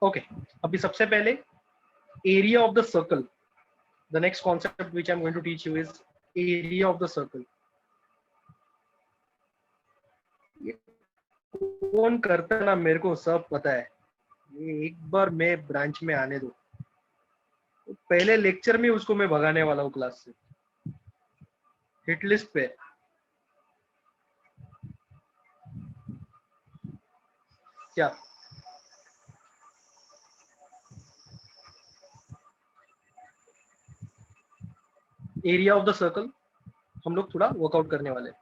Okay अभी सबसे पहले area of the circle, the next concept which I am going to teach you is area of the circle. कौन करता है ना, मेरे को सब पता है. ये एक बार मैं ब्रांच में आने दो, पहले लेक्चर में उसको मैं भगाने वाला हूँ क्लास से. हिट लिस्ट पे क्या एरिया ऑफ द सर्कल हम लोग थोड़ा वर्कआउट करने वाले हैं.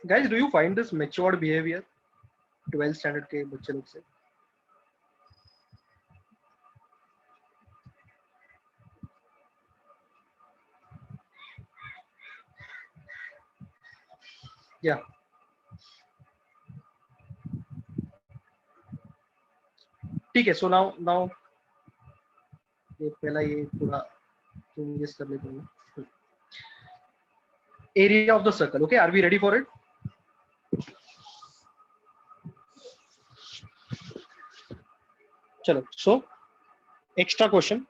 Guys, do you find this matured behaviour 12th standard के बच्चे लोग से? या ठीक है. सो नाउ नाउ ये पहला ये पूरा चेंजेस कर लेते हैं. Area of the circle. Okay, are we ready for it? चलो, so extra question.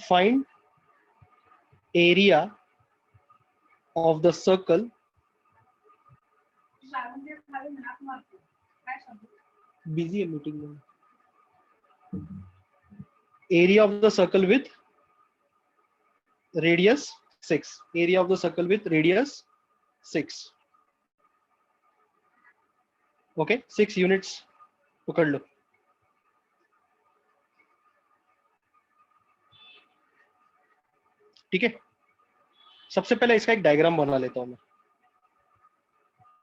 Find area of the circle busy है मीटिंग में. Area of the circle with radius 6. Area of the circle with radius 6. Okay, 6 units पकड़ लो. ठीक है, सबसे पहले इसका एक डायग्राम बना लेता हूं मैं.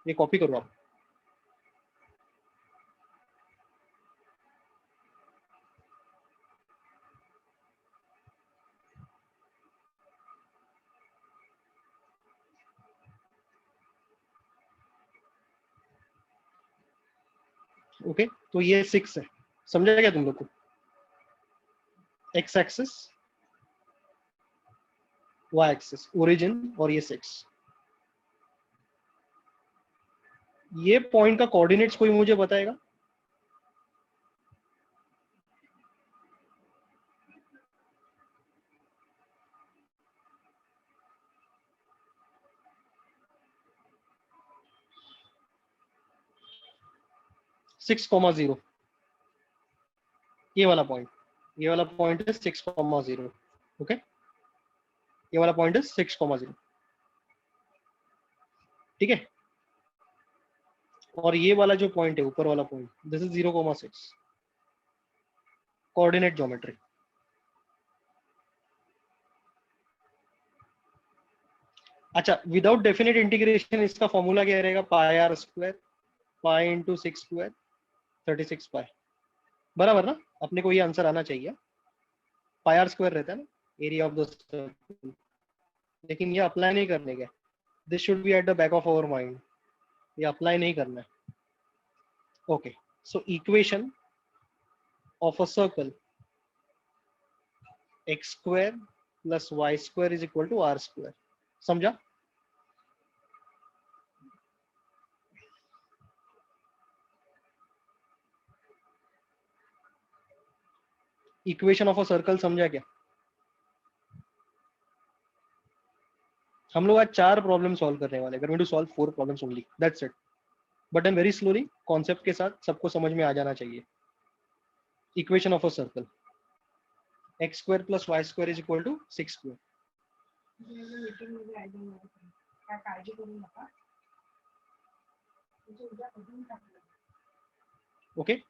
ये कॉपी करो आप. ओके, तो ये 6 है. समझा क्या तुम लोग को? X axis, y axis, origin, और ये 6. ये पॉइंट का कोऑर्डिनेट्स कोई मुझे बताएगा? सिक्स कॉमा जीरो, ये वाला पॉइंट. ये वाला पॉइंट है 6,0. ओके, ये वाला पॉइंट है 6,0. ठीक है, और ये वाला जो पॉइंट है ऊपर वाला point, this is 0,6. Coordinate geometry. अच्छा, विदाउट डेफिनेट इंटीग्रेशन इसका फॉर्मूला क्या रहेगा? Pi r square, pi into 6 square, 36 pi. बराबर ना? अपने को ये आंसर आना चाहिए. पाई आर स्क्वायर रहता है ना एरिया ऑफ द सर्कल. लेकिन ये अप्लाई नहीं करने का. This should be at the back of our mind. ये अप्लाई नहीं करना है. Okay, so equation of a circle x square plus y square is equal to r square. समझा? इक्वेशन ऑफ अ सर्कल समझा क्या? हम लोग आज 4 प्रॉब्लम सॉल्व करने वाले हैं. To solve 4 problems only, that's it. But and very slowly, concept के साथ सबको समझ में आ जाना चाहिए. Equation of a circle x square plus y square is equal to 6 square. Okay,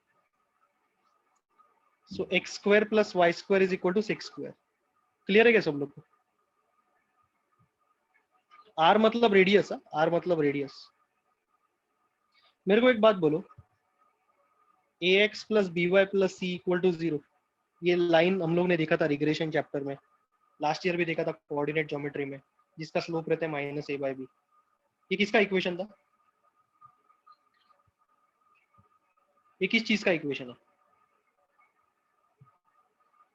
so x square plus y square is equal to 6 square. Clear है क्या सब लोग को? आर मतलब रेडियस. आर मतलब रेडियस. मेरे को एक बात बोलो, a x plus b y plus c equal to 0, ये लाइन हम लोग ने देखा था रिग्रेशन चैप्टर में, लास्ट ईयर भी देखा था कोऑर्डिनेट ज्योमेट्री में. जिसका स्लोप रहता है माइनस ए बाय बी। ये किसका इक्वेशन था? ये किस चीज का इक्वेशन है?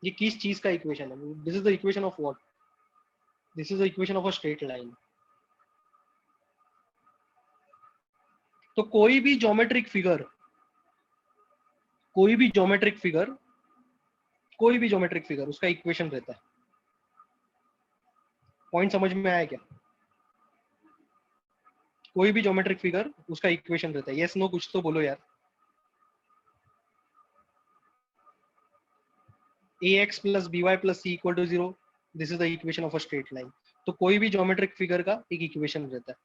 ये किस चीज का इक्वेशन है? This is the equation of what? This is the equation of a straight line. तो कोई भी ज्योमेट्रिक फिगर, कोई भी ज्योमेट्रिक फिगर, कोई भी ज्योमेट्रिक फिगर उसका इक्वेशन रहता है। पॉइंट समझ में आया क्या? कोई भी ज्योमेट्रिक फिगर उसका इक्वेशन रहता है। यस नो कुछ तो बोलो यार। ax plus by plus c equal to 0, this is the equation of a straight line. तो कोई भी ज्योमेट्रिक फिगर का एक इक्वेशन रहता है।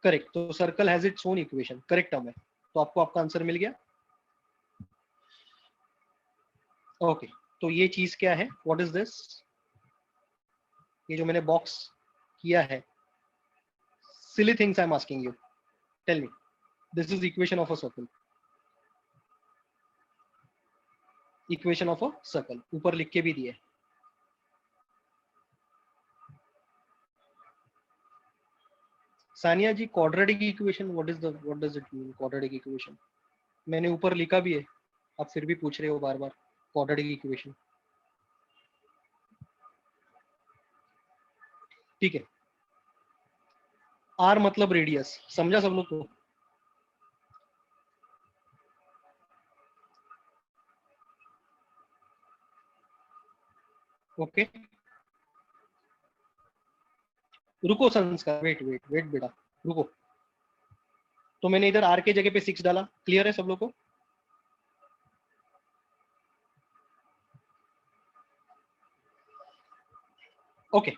करेक्ट। तो circle has its own equation, correct term है। तो आपको आपका आंसर मिल गया। ओके तो ये चीज क्या है? What is this? ये जो मैंने बॉक्स किया है, silly things I am asking you, tell me. This is equation of a circle, equation of a circle ऊपर लिख के भी दिए। Sania ji quadratic equation what does it mean? Quadratic equation मैंने ऊपर लिखा भी है, आप फिर भी पूछ रहे हो बार बार क्वाड्रेटिक इक्वेशन। ठीक है, आर मतलब रेडियस, समझा सब लोग को? ओके रुको संस्कार, वेट वेट वेट बेटा, रुको। तो मैंने इधर आर के जगह पे 6 डाला, क्लियर है सब लोग को? Okay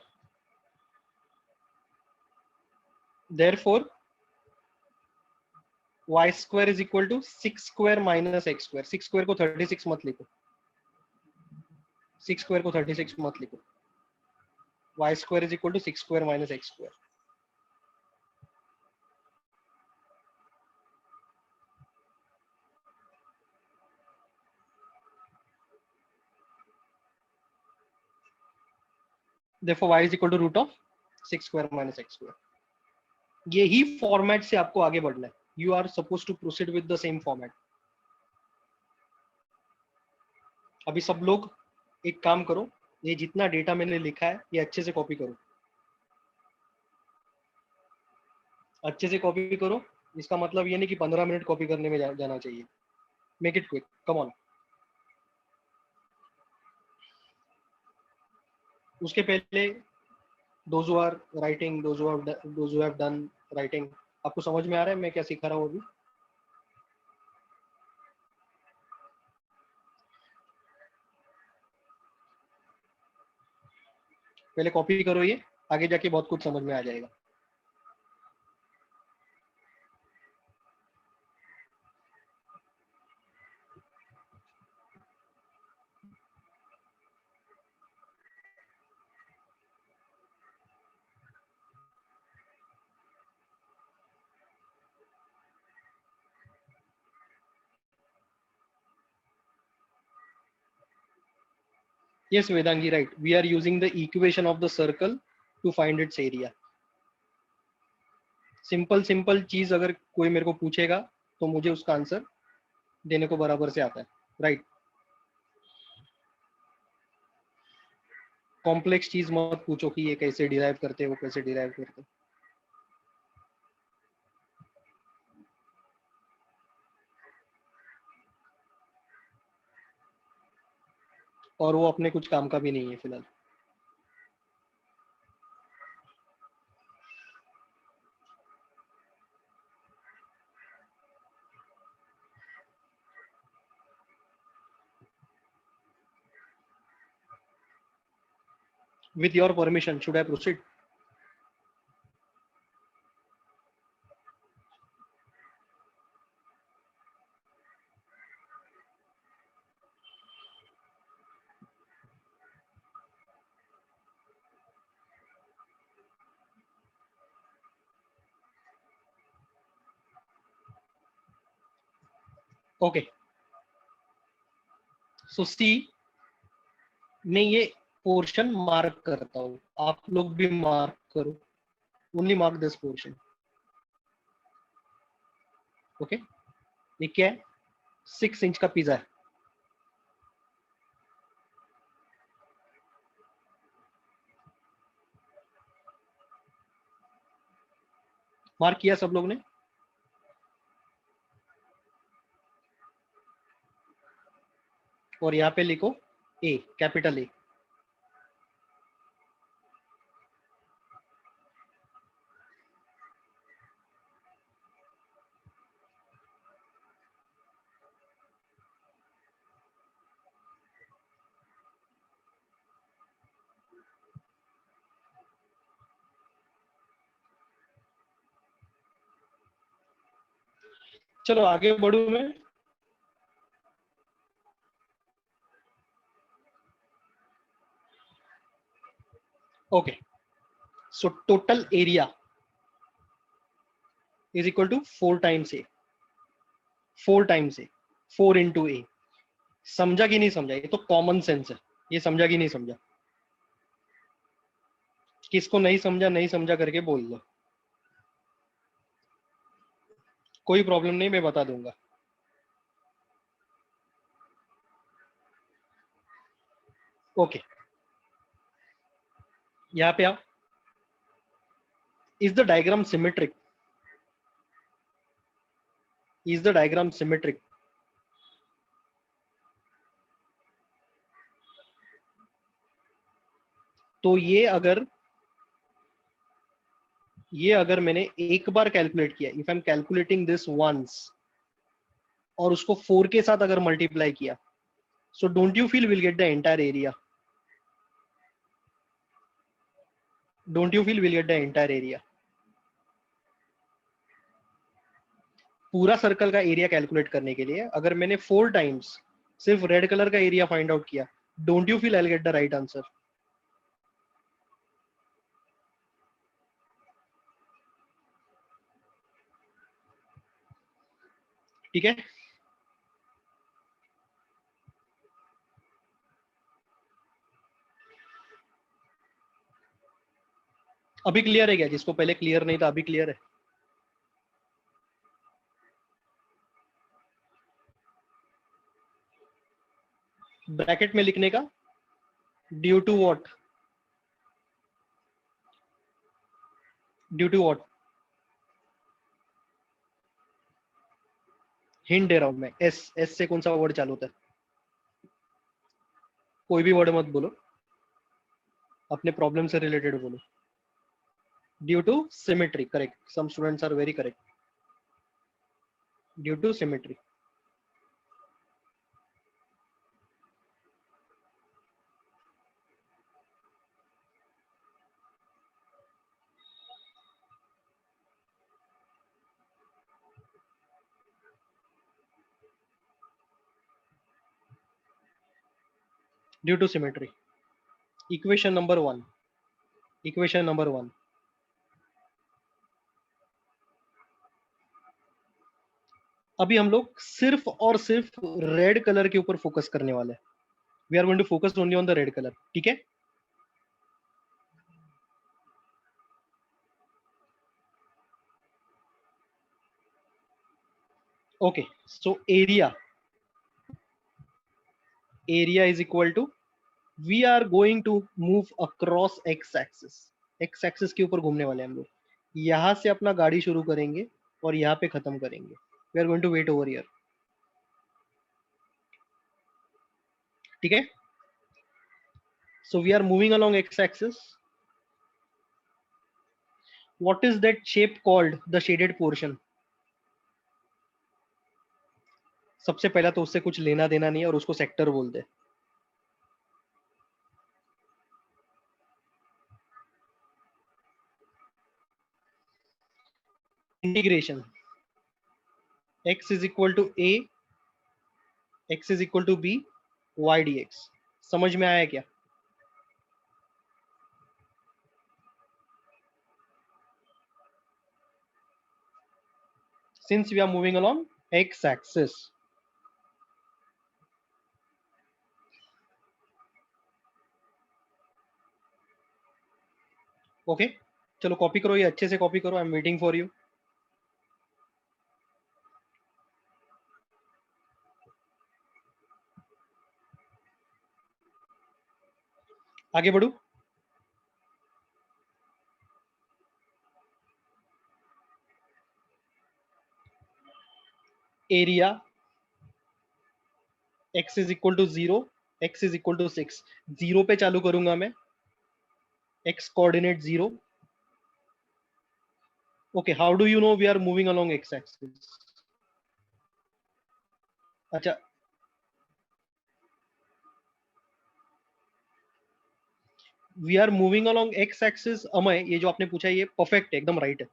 therefore y square is equal to 6 square minus x square. 6 square को 36 मत लिखो, 6 स्क्वायर को 36 मत लिखो। y square is equal to 6 square minus x square. therefore y is equal to root of 6 square minus x square। यही format से आपको आगे बढ़ना है। You are suppose to proceed with the same format. अभी सब लोग एक काम करो, ये जितना डेटा मैंने लिखा है ये अच्छे से कॉपी करो, अच्छे से कॉपी करो। इसका मतलब ये नहीं कि 15 मिनट कॉपी करने में जाना चाहिए। Make it quick, come on. उसके पहले those who are writing, those who have done writing, आपको समझ में आ रहा है मैं क्या सिखा रहा हूँ अभी? पहले कॉपी करो, ये आगे जाके बहुत कुछ समझ में आ जाएगा। Yes Vedangi, right, we are using the equation of the circle to find its area। Simple simple चीज अगर कोई मेरे को पूछेगा तो मुझे उसका आंसर देने को बराबर से आता है, राइट। कॉम्प्लेक्स चीज मत पूछो कि ये कैसे डिराइव करते हैं, वो कैसे डिराइव करते हैं। और वो अपने कुछ काम का भी नहीं है फिलहाल। With your permission, should I proceed? Okay. So see, मैं ये पोर्शन मार्क करता हूँ, आप लोग भी मार्क करो, only mark this portion. Okay, ये क्या है? 6 इंच का पिज्जा है। मार्क किया सब लोग ने? और यहाँ पे लिखो ए, कैपिटल ए। चलो आगे बढ़ू मैं। Okay, so total area is equal to 4 times a, 4 times a, 4 into a. समझा कि नहीं समझा? ये तो कॉमन सेंस है, ये समझा कि नहीं समझा? किसको नहीं समझा, नहीं समझा करके बोल दो, कोई प्रॉब्लम नहीं, मैं बता दूंगा। ओके, यहाँ पे आओ। Is the diagram symmetric? Is the diagram symmetric? तो ये अगर मैंने एक बार कैलकुलेट किया, if I am calculating this once, और उसको 4 के साथ अगर मल्टीप्लाई किया, so don't you feel will get the entire area? Don't you feel will get the entire area? पूरा सर्कल का एरिया कैलकुलेट करने के लिए अगर मैंने 4 टाइम्स सिर्फ रेड कलर का एरिया फाइंड आउट किया, don't you feel I will get the right answer? ठीक है, अभी क्लियर है क्या? जिसको पहले क्लियर नहीं था अभी क्लियर है? ब्रैकेट में लिखने का due to what? Due to what? Hint दे रहा हूं मैं, एस से कौन सा वर्ड चालू होता है? कोई भी वर्ड मत बोलो, अपने प्रॉब्लम से रिलेटेड बोलो। Due to symmetry, correct, some students are very correct. Due to symmetry. Due to symmetry. Equation number 1, equation number 1। अभी हम लोग सिर्फ और सिर्फ रेड कलर के ऊपर फोकस करने वाले हैं। We are going to focus only on the red colour, ठीक है? Okay, so area is equal to, we are going to move across x axis। x axis के ऊपर घूमने वाले हैं हम लोग। यहां से अपना गाड़ी शुरू करेंगे और यहाँ पे खत्म करेंगे। We are going to wait over here, ठीक है? So we are moving along x axis। What is that shape called the shaded portion? सबसे पहला तो उससे कुछ लेना देना नहीं है और उसको सेक्टर बोलते हैं। Integration x is equal to a, x is equal to b, y dx। समझ में आया क्या? Since we are moving along x axis, okay चलो कॉपी करो, ये अच्छे से कॉपी करो, I am waiting for you. आगे बढ़ू। Area x is equal to 0, x is equal to 6। 0 पे चालू करूंगा मैं, x coordinate 0। Okay how do you know we are moving along x axis? अच्छा we are moving along x axis. Amay ये जो आपने पूछा है ये परफेक्ट है, एकदम राइट है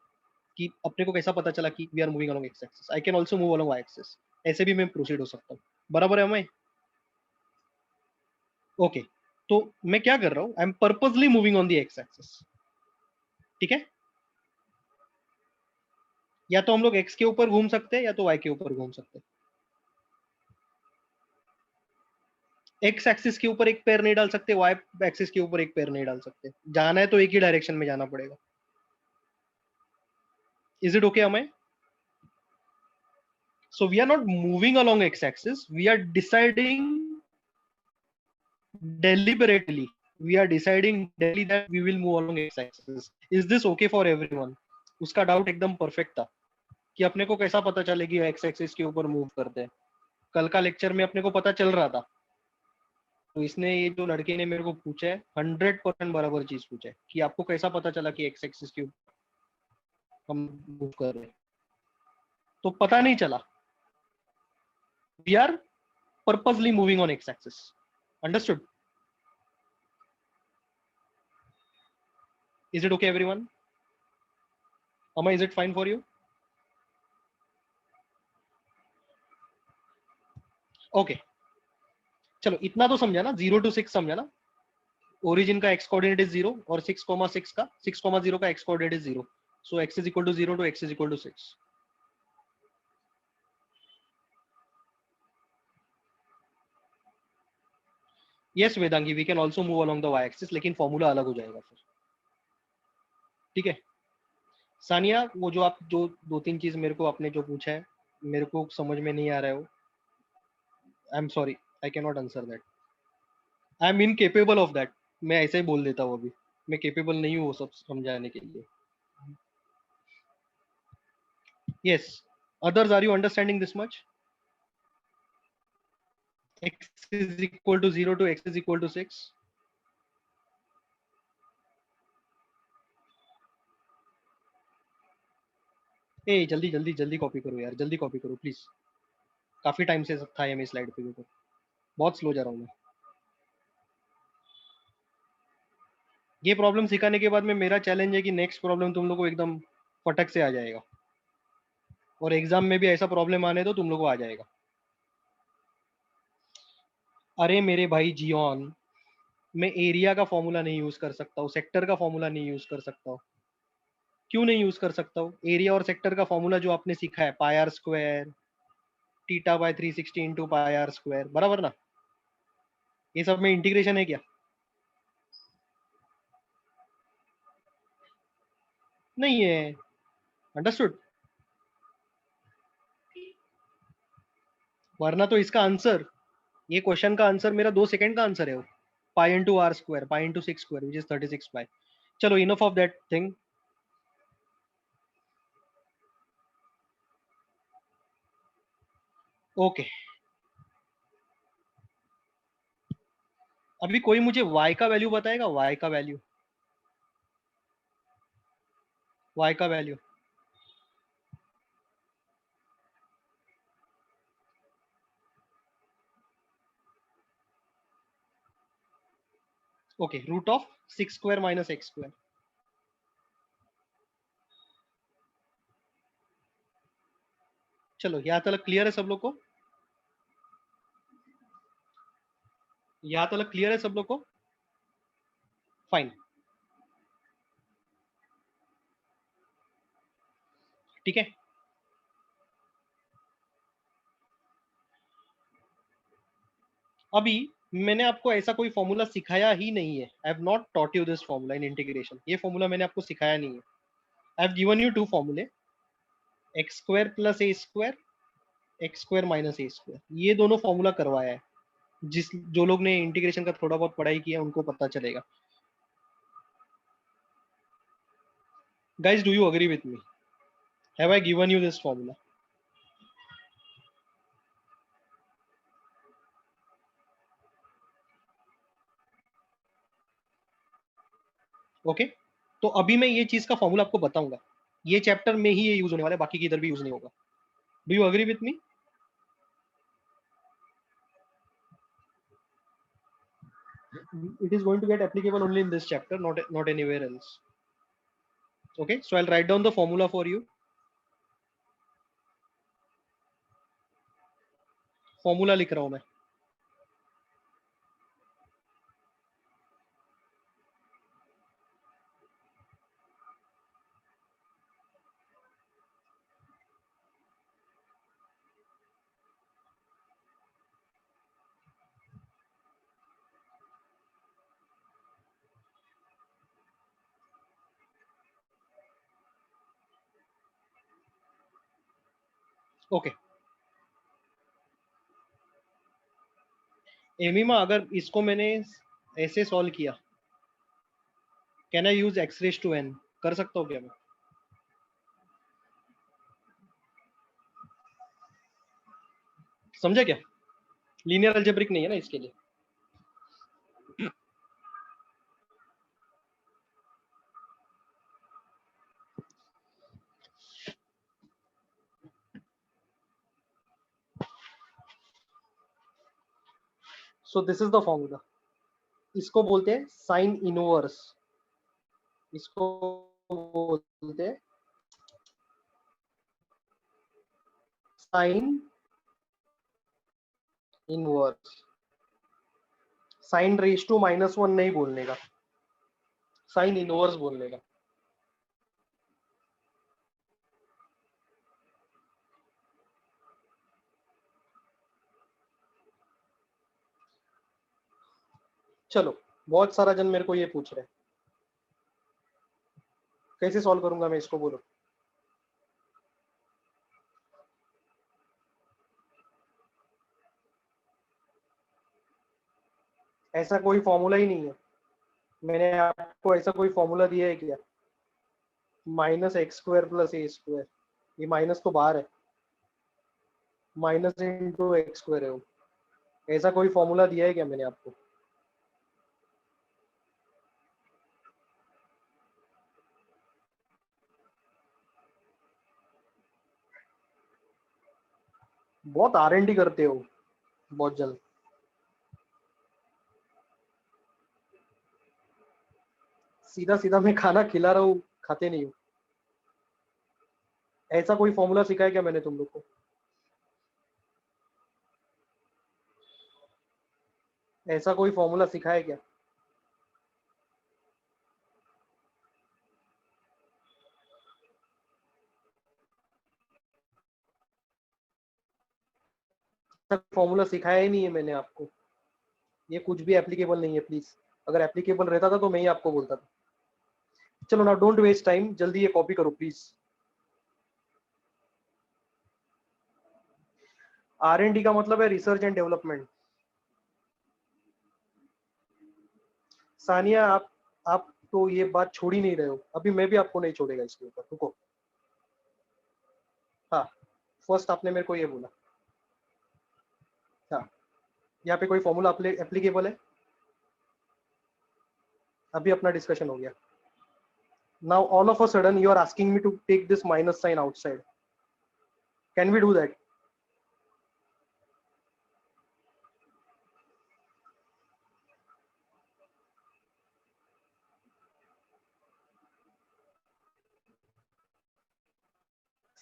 कि अपने को कैसा पता चला कि we are moving along x axis. I can also move along y axis, ऐसे भी मैं प्रोसीड हो सकता हूँ। बराबर है अमय? ओके तो मैं क्या कर रहा हूँ, I am purposely moving on the x axis. ठीक है, या तो हम लोग x के ऊपर घूम सकते हैं या तो y के ऊपर घूम सकते हैं। x एक्सिस के ऊपर एक पैर नहीं डाल सकते, y एक्सिस के ऊपर एक पैर नहीं डाल सकते। जाना है तो एक ही डायरेक्शन में जाना पड़ेगा। Is it okay Amay? So we are not moving along x-axis. We are deciding deliberately. We are deciding daily that we will move along x-axis. Is this okay for everyone? उसका डाउट एकदम perfect था कि अपने को कैसा पता चलेगी x axis के ऊपर मूव करते हैं। कल का लेक्चर में अपने को पता चल रहा था। तो इसने, ये जो लड़के ने मेरे को पूछा है, 100% बराबर चीज पूछा है कि आपको कैसा पता चला कि एक्स एक्सिस के ऊपर हम मूव कर रहे हैं। तो पता नहीं चला। We are purposely moving on x axis. Understood? Is it okay, everyone? Amma, is it fine for you? Okay. चलो इतना तो समझा ना, 0 to 6 समझा ना। ओरिजिन का एक्स कोऑर्डिनेट इज 0 और 6,6 का 6,0 का x coordinate is 0। So x is equal to 0 to x is equal to 6। Yes Vedangi, we can also move along the y axis, लेकिन फॉर्मूला अलग हो जाएगा फिर। ठीक है सानिया, वो जो आप जो दो तीन चीज मेरे को आपने जो पूछा है, मेरे को समझ में नहीं आ रहा है वो। I am sorry, I can not answer that. I am incapable of that. मैं ऐसे ही बोल देता हूँ अभी, मैं केपेबल नहीं हूँ वो सब समझाने के लिए। Yes, others are you understanding this much? X is equal to 0 to x is equal to 6। ए जल्दी जल्दी जल्दी कॉपी करो यार, जल्दी कॉपी करो प्लीज। काफी टाइम से था ये, मैं स्लाइड पे ऊपर बहुत स्लो जा रहा हूँ मैं। ये प्रॉब्लम सिखाने के बाद में मेरा चैलेंज है कि नेक्स्ट प्रॉब्लम तुम लोग को एकदम फटक से आ जाएगा, और एग्जाम में भी ऐसा प्रॉब्लम आने तो तुम लोग को आ जाएगा। अरे मेरे भाई जियोन, मैं एरिया का फॉर्मूला नहीं यूज कर सकता हूँ, सेक्टर का फॉर्मूला नहीं यूज कर सकता हूँ। क्यों नहीं यूज कर सकता हूँ? एरिया और सेक्टर का फॉर्मूला जो आपने सीखा है, pi r square theta by 360 into pi r square, बराबर ना? ये सब में इंटीग्रेशन है क्या? नहीं है। अंडरस्टूड? वरना तो इसका आंसर, ये क्वेश्चन का आंसर मेरा 2 सेकंड का आंसर है वो। Pi into r square, pi into 6 square which is 36 pi. चलो enough of that thing. Okay अभी कोई मुझे y का वैल्यू बताएगा, y का वैल्यू, y का value. Okay root of 6 square minus x square. चलो यहाँ तक क्लियर है सब लोग को? यहाँ तक क्लियर है सब लोग को? फाइन। ठीक है अभी मैंने आपको ऐसा कोई फॉर्मूला सिखाया ही नहीं है। I have not taught you this formula in integration. ये फॉर्मूला मैंने आपको सिखाया नहीं है। I have given you two फॉर्मूले, x square plus a square, x square minus a square. ये दोनों फॉर्मूला करवाया है। जो लोग ने इंटीग्रेशन का थोड़ा बहुत पढ़ाई किया उनको पता चलेगा। Guys, do you agree with me? Have I given you this formula? Okay, तो अभी मैं ये चीज का फॉर्मूला आपको बताऊंगा। ये चैप्टर में ही ये यूज होने वाला है, बाकी की इधर भी यूज नहीं होगा। Do you agree with me? It is going to get applicable only in this chapter, not anywhere else. Okay, so I'll write down the formula for you. Formula लिख रहा हूं मैं। ओके, एमिमा, अगर इसको मैंने ऐसे सॉल्व किया, can I use x raise to n? कर सकता हूँ क्या मैं? समझे क्या? लीनियर अलजेब्रिक नहीं है ना इसके लिए। So this is the formula. इसको बोलते हैं साइन इनवर्स। इसको बोलते हैं sine inverse. Sine raise to -1 नहीं बोलने का, साइन इनवर्स बोलने का। चलो, बहुत सारा जन मेरे को ये पूछ रहे हैं कैसे सॉल्व करूंगा मैं इसको, बोलो। ऐसा कोई फॉर्मूला ही नहीं है। मैंने आपको ऐसा कोई फॉर्मूला दिया है क्या? Minus x square plus a square, ये माइनस तो बाहर है, माइनस इंटू एक्स स्क्वायर है वो। ऐसा कोई फॉर्मूला दिया है क्या मैंने आपको? बहुत R&D करते हो बहुत जल्द। सीधा सीधा मैं खाना खिला रहा हूँ, खाते नहीं हो। ऐसा कोई फॉर्मूला सिखाया क्या मैंने तुम लोग को? ऐसा कोई फॉर्मूला सिखाया क्या? फॉर्मूला सिखाया ही नहीं है मैंने आपको। ये कुछ भी एप्लीकेबल नहीं है प्लीज। अगर एप्लीकेबल रहता था तो मैं ही आपको बोलता था। चलो ना, डोंट वेस्ट टाइम, जल्दी ये कॉपी करो प्लीज। R&D का मतलब है रिसर्च एंड डेवलपमेंट। सानिया, आप तो ये बात छोड़ ही नहीं रहे हो। अभी मैं भी आपको नहीं छोड़ेगा इसके ऊपर, रुको। हाँ, फर्स्ट आपने मेरे को ये बोला। हाँ, यहाँ पे कोई फॉर्मूला एप्लीकेबल है? अभी अपना डिस्कशन हो गया। Now all of a sudden you are asking me to take this minus sine outside. Can we do that?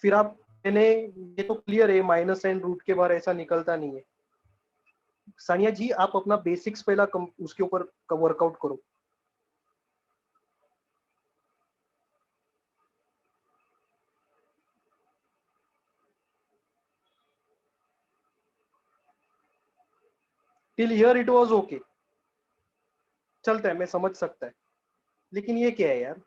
फिर आप, मैंने ये तो क्लियर है माइनस साइन रूट के बाहर ऐसा निकलता नहीं है। सानिया जी, आप अपना बेसिक्स पहला उसके ऊपर वर्कआउट करो। Till here it was okay, चलता है, मैं समझ सकता है, लेकिन ये क्या है यार,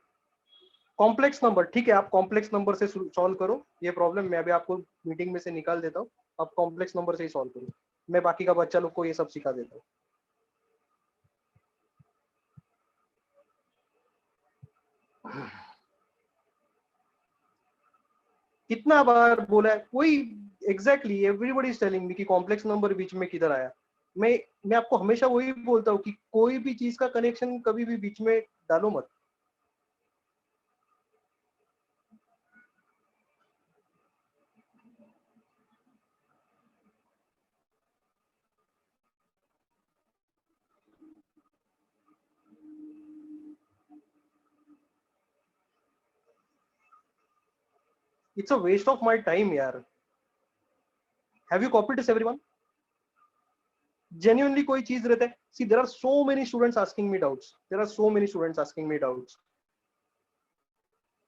कॉम्प्लेक्स नंबर, ठीक है आप कॉम्प्लेक्स नंबर से सॉल्व करो ये प्रॉब्लम, मैं अभी आपको मीटिंग में से निकाल देता हूँ, आप कॉम्प्लेक्स नंबर से ही सॉल्व करो, मैं बाकी का बच्चा लोग को ये सब सिखा देता हूँ। कितना बार बोला है कोई, exactly everybody is telling me कि कॉम्प्लेक्स नंबर बीच में किधर आया। मैं मैं आपको हमेशा वही बोलता हूँ कि कोई भी चीज का कनेक्शन कभी भी बीच में डालो मत। It's a waste of my time यार। Have you copied this everyone? genuinely कोई चीज रहता है, see there are so many students asking me doubts, there are so many students asking me doubts,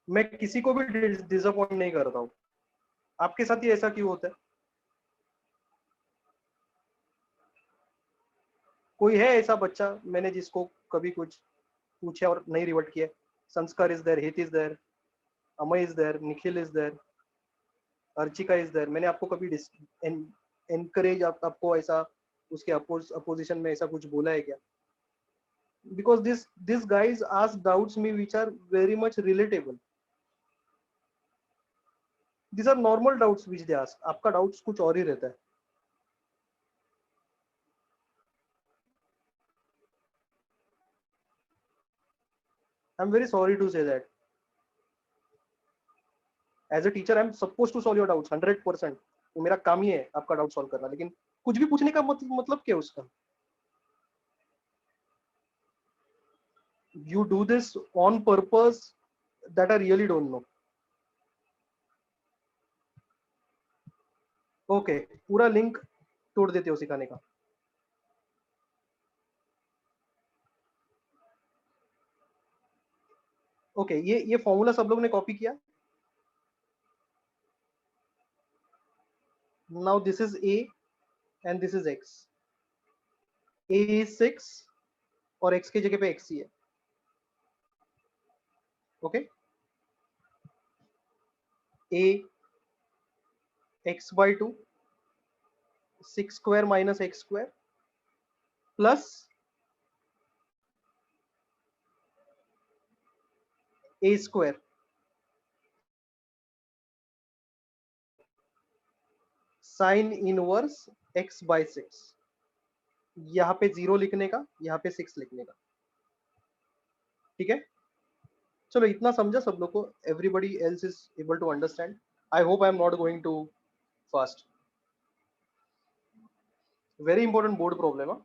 मैं किसी को भी डिसअपॉइंट नहीं करता हूँ, आपके साथ ही ऐसा क्यों होता है? कोई है ऐसा बच्चा मैंने जिसको कभी कुछ पूछा और नहीं रिवर्ट किया? Sanskar is there, Hit is there, Amay is there, Nikhil is there, Archika is there, मैंने आपको कभी एनकरेज आपको ऐसा उसके अपोजिशन में ऐसा कुछ बोला है क्या? Because this guys ask doubts me which are very much relatable, these are normal doubts which they ask, आपका डाउट्स कुछ और ही रहता है। I am very sorry to say that, as a teacher I am suppose to solve your doubts 100%, तो मेरा काम ही है आपका डाउट सॉल्व करना, लेकिन कुछ भी पूछने का मतलब क्या उसका? You do this on purpose, that I really don't know. Okay, पूरा लिंक तोड़ देते हो सिखाने का। ओके, ये फॉर्मूला सब लोग ने कॉपी किया? Now this is A and this is x, A is 6 और एक्स की जगह पे एक्स ही है। Okay, A x by 2, 6 square minus x square plus a square sine inverse x by 6, यहाँ पे 0 लिखने का, यहाँ पे 6 लिखने का, ठीक है? चलो इतना समझा सब लोग को, everybody else is able to understand? I hope I am not going too fast. Very important board problem है।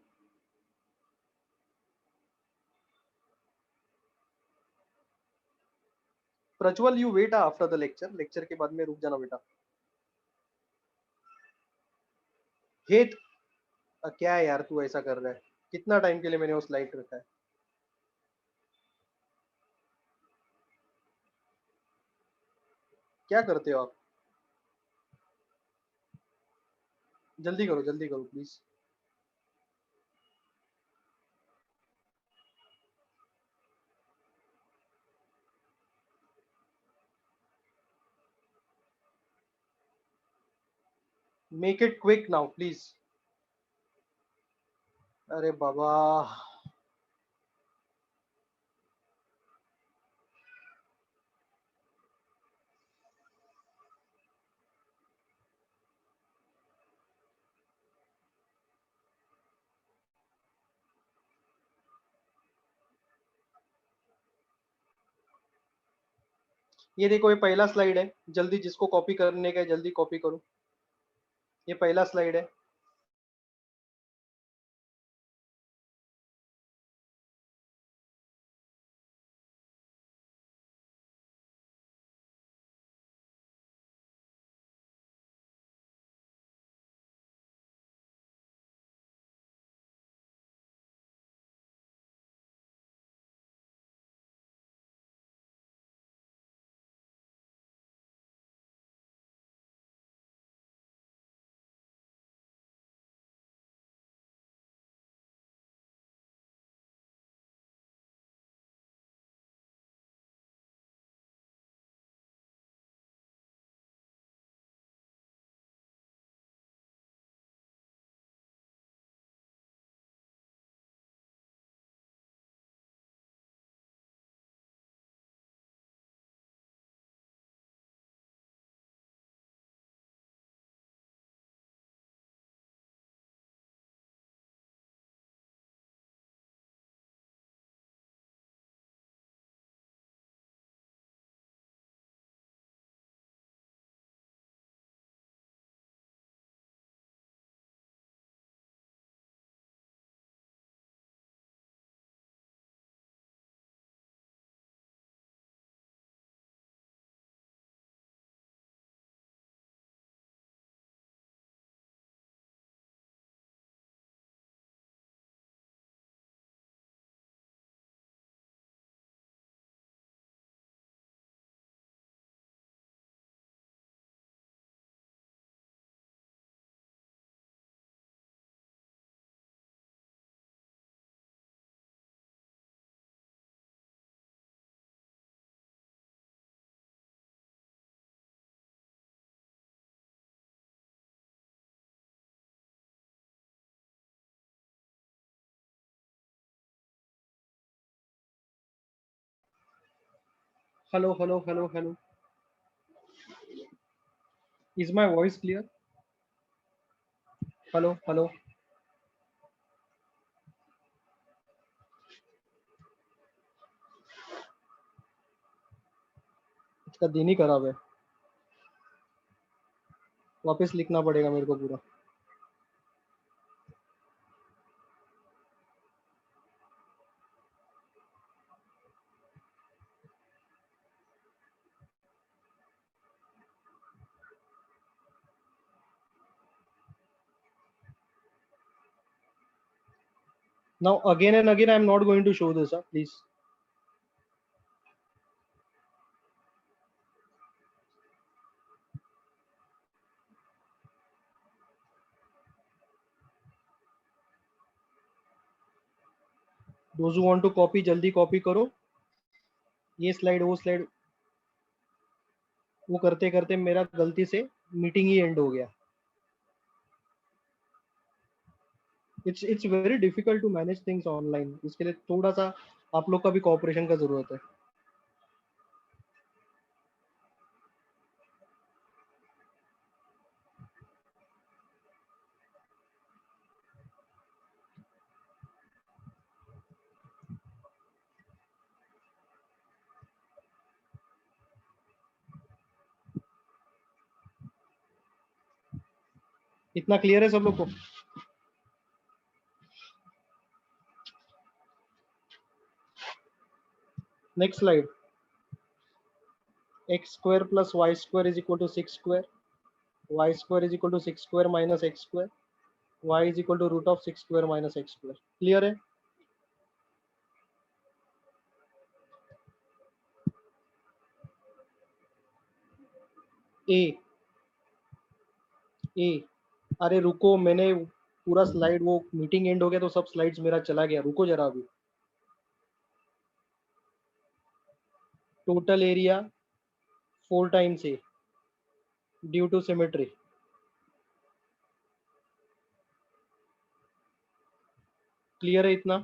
Prajwal you wait after the lecture, lecture के बाद में रुक जाना बेटा। हेत क्या है यार तू ऐसा कर रहा है, कितना टाइम के लिए मैंने वो स्लाइड रखा है? क्या करते हो आप? जल्दी करो please. Make it quick now please. अरे बाबा, ये देखो ये पहला स्लाइड है, जल्दी जिसको कॉपी करने का है जल्दी कॉपी करो, ये पहला स्लाइड है। Hello hello hello hello, is my voice clear? Hello hello, इसका दिन ही खराब है, वापस लिखना पड़ेगा मेरे को पूरा। Now again and again I am not going to show this, please. Those who want to copy जल्दी कॉपी करो, ये स्लाइड वो स्लाइड वो करते करते मेरा गलती से मीटिंग ही एंड हो गया। It's very difficult to manage things online, इसके लिए थोड़ा सा आप लोग का भी कोऑपरेशन का जरूरत है। इतना क्लियर है सब लोग को? Next slide. X square plus y square is equal to 6 square, y square is equal to 6 square minus x square, y is equal to root of 6 square minus x square. Clear है? ए ए अरे रुको, मैंने पूरा slide, वो meeting and हो गया तो सब स्लाइड्स मेरा चला गया, रुको जरा अभी। Total area 4 times a due to symmetry. Clear है इतना?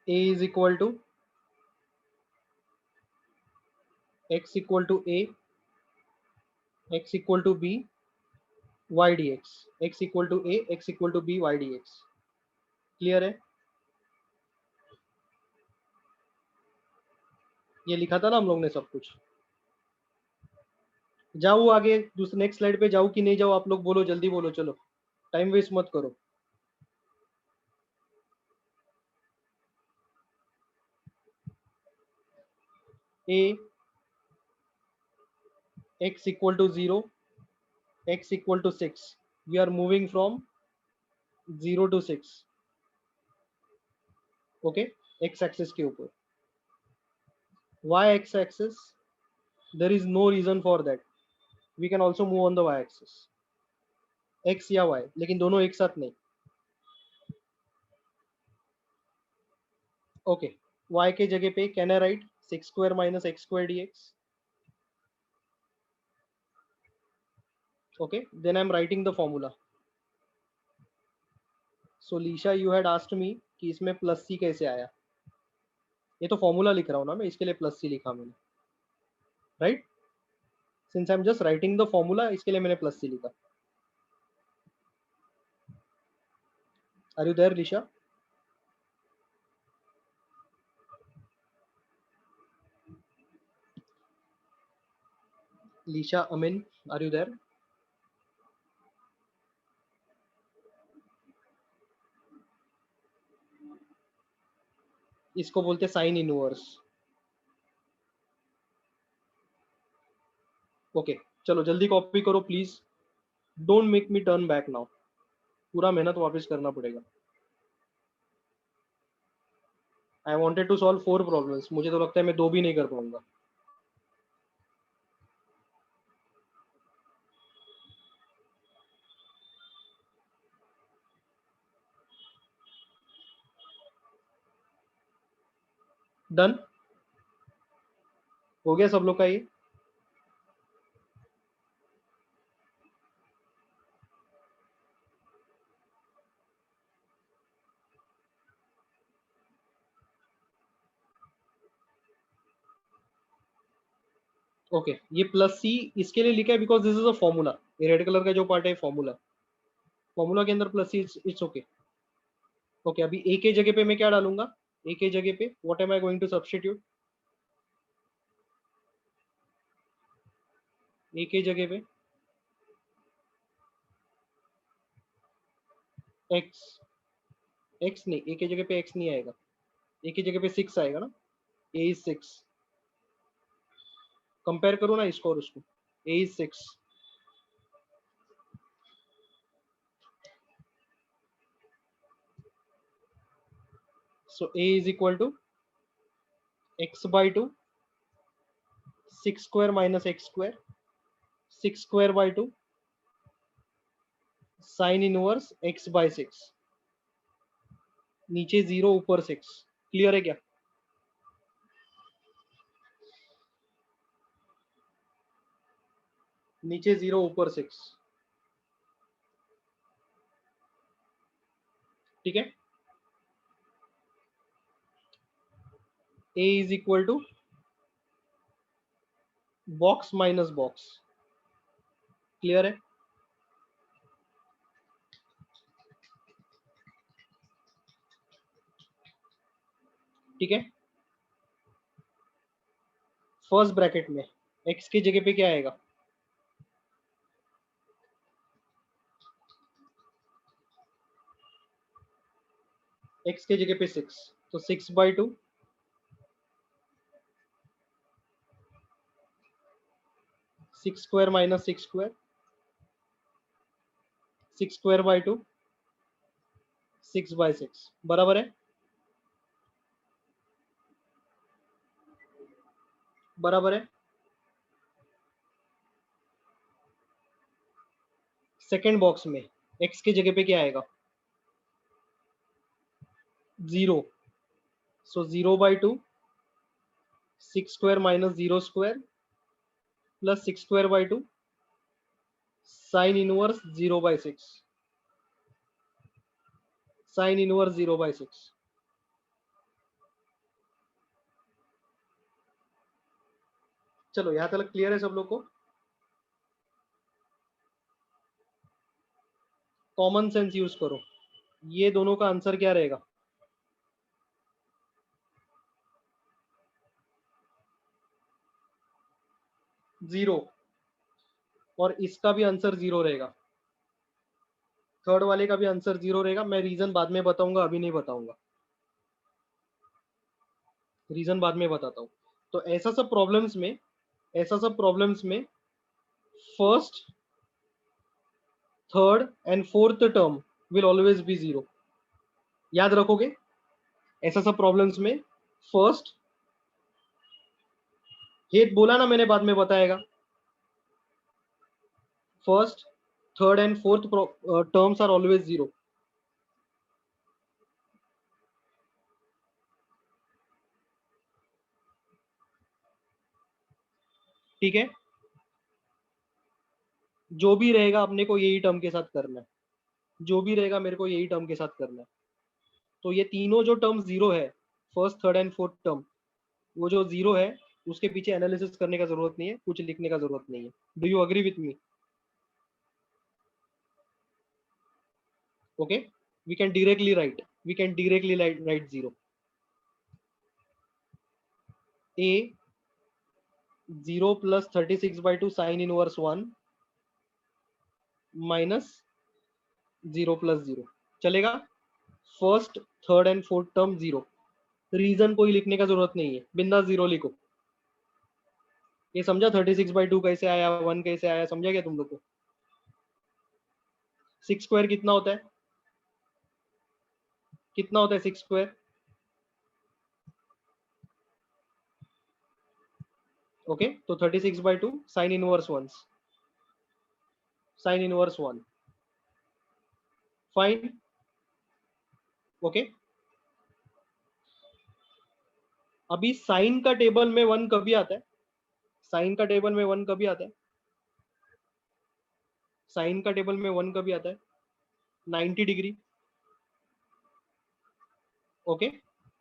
A is equal to x equal to a, x equal to b, y d x, x equal to a, x equal to b, y d x. Clear है? ये लिखा था ना हम लोग ने सब कुछ। जाओ आगे, दूसरे नेक्स्ट स्लाइड पे जाओ कि नहीं जाओ, आप लोग बोलो, जल्दी बोलो, चलो टाइम वेस्ट मत करो। ए x equal to 0, x equal to 6, we are moving from 0 to 6, okay, x axis के ऊपर। y x axis, there is no reason for that, we can also move on the y axis, x या y, लेकिन दोनों एक साथ नहीं। Okay, y के जगह पे can I right 6 square minus x square dx? okay, then I'm writing the formula. So Lisha, you had asked me कि इसमें प्लस सी कैसे आया। ये तो फॉर्मूला लिख रहा हूँ ना मैं, इसके लिए प्लस सी लिखा मैंने, right? Since I am just writing the formula, इसके लिए मैंने प्लस सी लिखा। Are you there Lisha? Lisha Amin, are you there? इसको बोलते साइन इनवर्स। ओके, चलो जल्दी कॉपी करो please, don't make me turn back now, पूरा मेहनत वापस करना पड़ेगा। I wanted to solve 4 problems, मुझे तो लगता है मैं 2 भी नहीं कर पाऊंगा। डन हो गया सब लोग का ये? ओके ये प्लस सी इसके लिए लिखा है because this is a formula. ये रेड कलर का जो पार्ट है फॉर्मूला, फॉर्मूला के अंदर plus c, it's okay. Okay अभी ए के जगह पे मैं क्या डालूंगा, ए के जगह पे what am I going to substitute, a के जगह पे एक्स, एक्स नहीं, ए के जगह पे एक्स नहीं आएगा, ए की जगह पे 6 आएगा ना, ए इज 6। कंपेयर करो ना इसको और उसको, a is 6। So a is equal to x by 2, 6 square minus x square, 6 square by 2 sine inverse x by 6, नीचे 0 ऊपर 6। क्लियर है क्या? नीचे 0 ऊपर 6, ठीक है। A is equal to box minus box. Clear है? ठीक है, फर्स्ट ब्रैकेट में एक्स की जगह पे क्या आएगा, एक्स की जगह पे 6, तो 6 by 2 6 square minus 6 square, 6 square by 2 6 by 6 बराबर है, बराबर है। सेकेंड बॉक्स में एक्स की जगह पे क्या आएगा, 0, सो 0 by 2 6 square minus 0 square plus 6 square by 2 sine inverse 0 by 6, sine inverse 0 by 6। चलो यहां तक क्लियर है सब लोग को? कॉमन सेंस यूज करो, ये दोनों का आंसर क्या रहेगा, 0, और इसका भी आंसर 0 रहेगा, थर्ड वाले का भी आंसर 0 रहेगा। मैं रीजन बाद में बताऊंगा, अभी नहीं बताऊंगा, रीजन बाद में बताता हूँ। तो ऐसा सब प्रॉब्लम्स में, ऐसा सब प्रॉब्लम्स में first, third and fourth term will always be 0। याद रखोगे? ऐसा सब प्रॉब्लम्स में फर्स्ट, ये बोला ना मैंने, बाद में बताएगा, first third and fourth terms are always 0। ठीक है, जो भी रहेगा अपने को यही टर्म के साथ करना है, जो भी रहेगा मेरे को यही टर्म के साथ करना है। तो ये तीनों जो टर्म 0 है, first third and fourth term, वो जो 0 है उसके पीछे एनालिसिस करने का जरूरत नहीं है, कुछ लिखने का जरूरत नहीं है। Do you agree with me? Okay, we can directly write, we can directly write 0। A 0 plus 36 by 2 sine inverse 1 minus 0 plus 0 चलेगा। First third and fourth term 0, reason कोई लिखने का जरूरत नहीं है, बिंदास 0 लिखो। ये समझा 36 बाई 2 कैसे आया, 1 कैसे आया, समझा क्या तुम लोग को? 6 स्क्वायर कितना होता है, कितना होता है 6 स्क्वायर? ओके, तो 36 by 2 sine inverse 1, sign inverse 1, fine. Okay, अभी साइन का टेबल में 1 कभी आता है, साइन का टेबल में 1 कभी आता है, साइन का टेबल में 1 कभी आता है, 90 degree. Okay,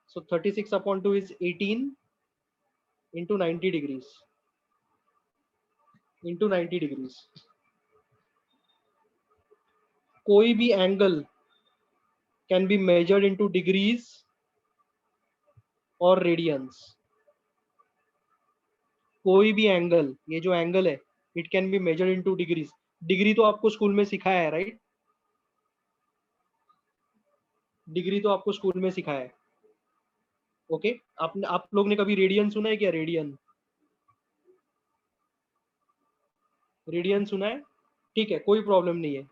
so 36 upon 2 is 18 into 90 degrees, into 90 degrees. कोई भी angle can be measured into degrees और रेडियंस। कोई भी एंगल, ये जो एंगल है, it can be measured into degrees. Degree तो आपको स्कूल में सिखाया है, राइट? डिग्री तो आपको स्कूल में सिखाया है। ओके, आप लोग ने कभी रेडियन सुना है क्या? रेडियन, रेडियन सुना है? ठीक है, कोई प्रॉब्लम नहीं है।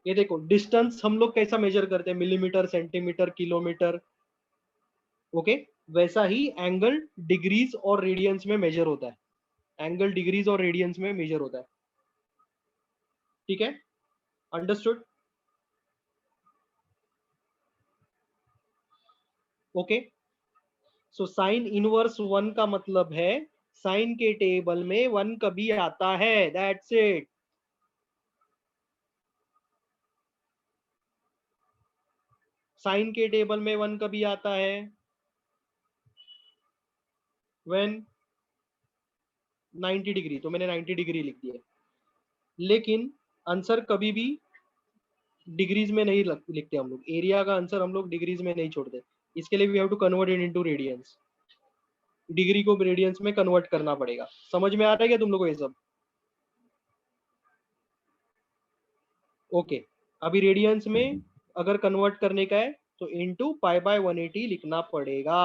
ये देखो, डिस्टेंस हम लोग कैसा मेजर करते हैं? Millimetre, centimetre, kilometre. ओके, वैसा ही एंगल डिग्रीज और रेडियंस में मेजर होता है। एंगल डिग्रीज और रेडियंस में मेजर होता है। ठीक है, understood? Okay, so sine inverse 1 का मतलब है साइन के टेबल में 1 कभी आता है, दैट्स इट। साइन के टेबल में 1 कभी आता है? व्हेन 90 डिग्री, तो मैंने 90 डिग्री लिख दिया। लेकिन आंसर कभी भी डिग्रीज में नहीं लिखते हम लोग। एरिया का आंसर हम लोग डिग्रीज में नहीं छोड़ते। इसके लिए we have to convert it into radians. Degree को रेडियंस में कन्वर्ट करना पड़ेगा। समझ में आ रहा है क्या तुम लोग को ये सब? ओके, अभी रेडियंस में अगर कन्वर्ट करने का है तो इनटू पाई बाय 180 लिखना पड़ेगा।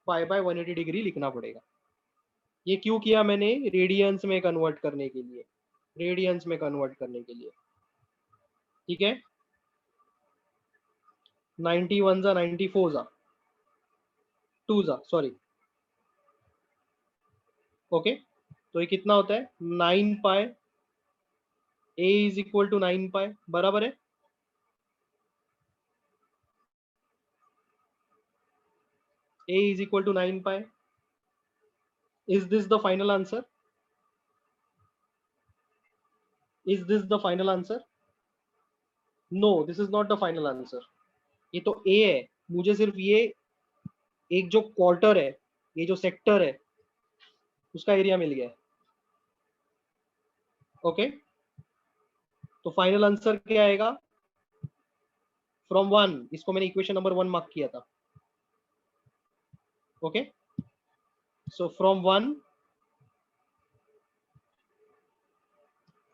पाई बाय 180 डिग्री लिखना पड़ेगा। ये क्यों किया मैंने? रेडियंस में कन्वर्ट करने के लिए, रेडियंस में कन्वर्ट करने के लिए। ठीक है, 91 जा 94 जा 2 जा, सॉरी। ओके, तो ये कितना होता है? 9 pi. A is equal to 9 pi, बराबर है? A is equal to 9 pi. Is this the final answer? Is this the final answer? No, this is not the final answer. ये तो ए है। मुझे सिर्फ ये एक जो क्वार्टर है, ये जो सेक्टर है, उसका एरिया मिल गया है। ओके, तो फाइनल आंसर क्या आएगा? फ्रॉम 1, इसको मैंने इक्वेशन नंबर 1 मार्क किया था। Okay, so from 1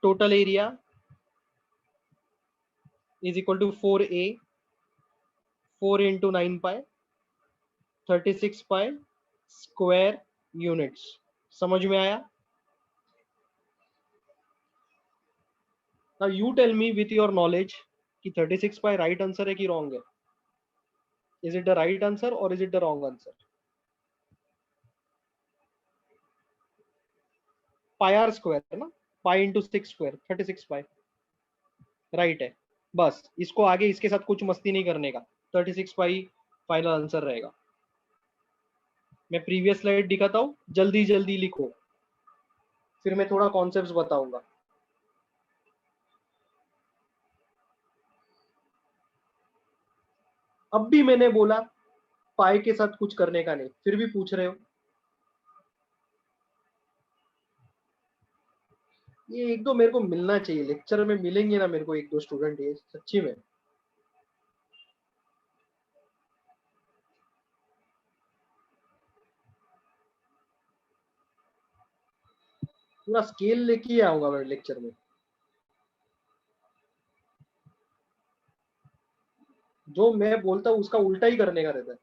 total area is equal to 4a, 4 into 9 pi, 36 pi square units। समझ में आया? now you tell me with your knowledge कि 36 pi right answer है कि wrong है? is it the right answer or is it the wrong answer? pi r square है ना, pi into 6 square 36 pi, right है। बस इसको आगे इसके साथ कुछ मस्ती नहीं करने का। 36 पाई फाइनल आंसर रहेगा। मैं प्रीवियस स्लाइड दिखाता हूँ, जल्दी जल्दी लिखो, फिर मैं थोड़ा कॉन्सेप्ट्स बताऊंगा। अब भी मैंने बोला पाई के साथ कुछ करने का नहीं, फिर भी पूछ रहे हो। ये एक दो मेरे को मिलना चाहिए, लेक्चर में मिलेंगे ना मेरे को एक दो स्टूडेंट, ये सच्ची में। पूरा स्केल लेके आऊंगा मैं लेक्चर में। जो मैं बोलता हूँ उसका उल्टा ही करने का रहता है।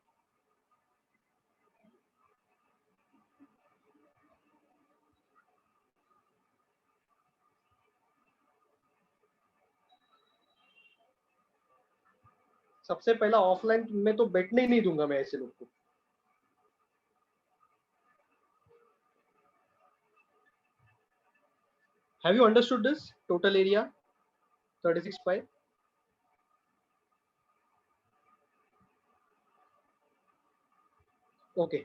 सबसे पहला ऑफलाइन में तो बैठने ही नहीं दूंगा मैं ऐसे लोग को। Have you understood this? Total area 36 pi. Okay,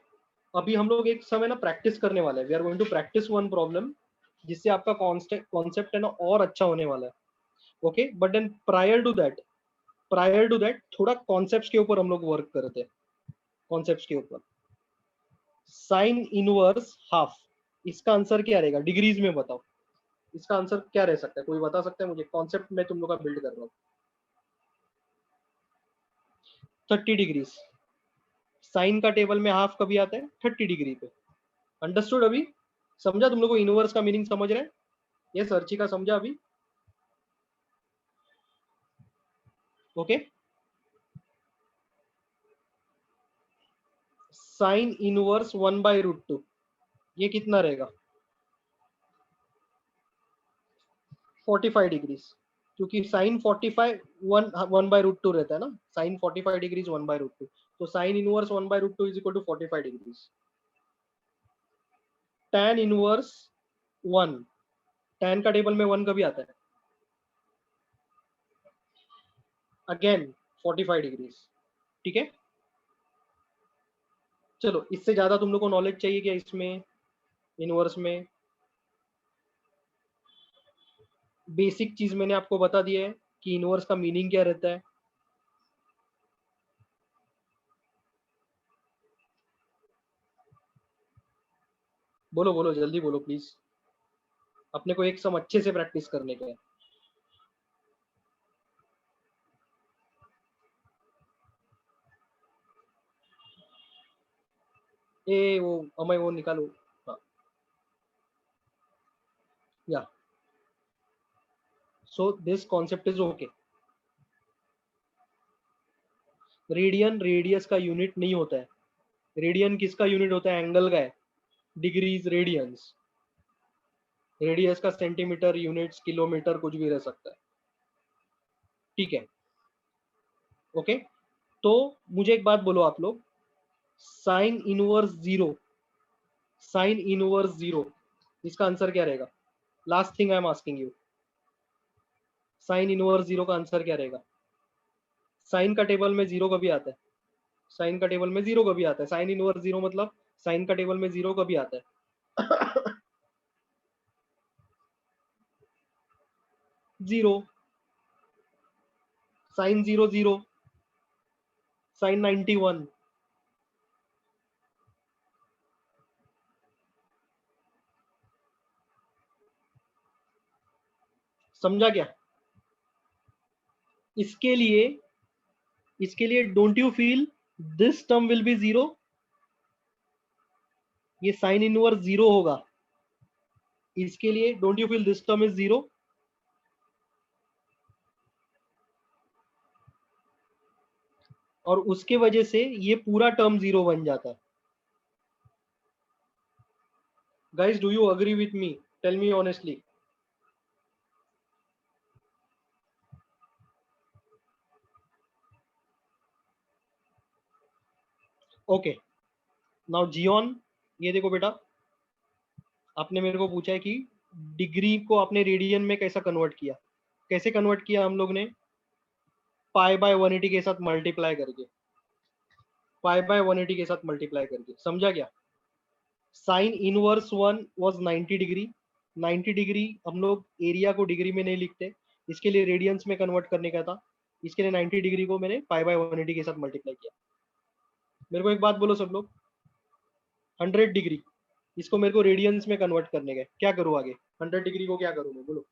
अभी हम लोग एक समय ना प्रैक्टिस करने वाले हैं। We are going to practice one problem, जिससे आपका कॉन्सेप्ट है ना और अच्छा होने वाला है। Okay, but then prior to that थोड़ा कॉन्सेप्ट्स के ऊपर हम लोग वर्क करते हैं, कॉन्सेप्ट्स के ऊपर। साइन इनवर्स हाफ, इसका आंसर क्या रहेगा डिग्रीज में बताओ, इसका आंसर क्या रह सकता है, कोई बता सकता है मुझे, कॉन्सेप्ट में तुम लोग का बिल्ड कर रहा हूँ। 30 डिग्रीज, साइन का टेबल में हाफ कभी आता है 30 डिग्री पे। अंडरस्टूड अभी, समझा तुम लोग को इनवर्स का मीनिंग समझ रहे हैं, ये सर्ची का समझा अभी, ओके। साइन इनवर्स 1/√2 ये कितना रहेगा 45 डिग्रीज, क्योंकि साइन 45 1/√2 रहता है ना, साइन 45 डिग्रीज 1/√2, तो sine inverse 1/√2 is equal to 45 degrees. tan inverse 1, tan का टेबल में 1 कभी आता है अगेन 45 डिग्रीज, ठीक है। चलो इससे ज्यादा तुम लोग को नॉलेज चाहिए क्या इसमें, इनवर्स में बेसिक चीज मैंने आपको बता दिया है कि इनवर्स का मीनिंग क्या रहता है। बोलो बोलो जल्दी बोलो प्लीज, अपने को एक सम अच्छे से प्रैक्टिस करने का है। ए वो अमय वो निकालो, हाँ या, so this concept is okay. Radian radius का यूनिट नहीं होता है, रेडियन किसका यूनिट होता है, एंगल का है, डिग्रीज रेडियंस, रेडियस का सेंटीमीटर, यूनिट्स, किलोमीटर कुछ भी रह सकता है, ठीक है, ओके। तो मुझे एक बात बोलो आप लोग, sign inverse zero, sign inverse zero, इसका आंसर क्या रहेगा, last thing I am asking you, sign inverse zero का आंसर क्या रहेगा। साइन का टेबल में जीरो कभी आता है, साइन का टेबल में जीरो कभी आता है, साइन इनवर्स जीरो मतलब साइन का टेबल में जीरो कभी आता है zero, sine zero zero, sine 91, समझा क्या। इसके लिए, इसके लिए don't you feel this term will be zero, ये साइन इनवर्स जीरो होगा, इसके लिए don't you feel this term is zero, और उसके वजह से ये पूरा टर्म जीरो बन जाता है। Guys do you agree with me, tell me honestly. Okay, now Jiyon, ये देखो बेटा, आपने मेरे को पूछा है कि डिग्री को आपने रेडियन में कैसा कन्वर्ट किया, कैसे कन्वर्ट किया हम लोग ने, पाई बाय 180 के साथ मल्टीप्लाई करके, पाई बाय 180 के साथ मल्टीप्लाई करके, समझा क्या। Sign inverse 1 was 90 degree, 90 degree हम लोग एरिया को डिग्री में नहीं लिखते, इसके लिए रेडियंस में कन्वर्ट करने का था, इसके लिए 90 डिग्री को मैंने पाई बाय 180 के साथ मल्टीप्लाई किया। मेरे को एक बात बोलो सब लोग, 100 डिग्री, इसको मेरे को रेडियंस में कन्वर्ट करने का, क्या करूँ आगे, 100 डिग्री को क्या करूँ मैं, बोलो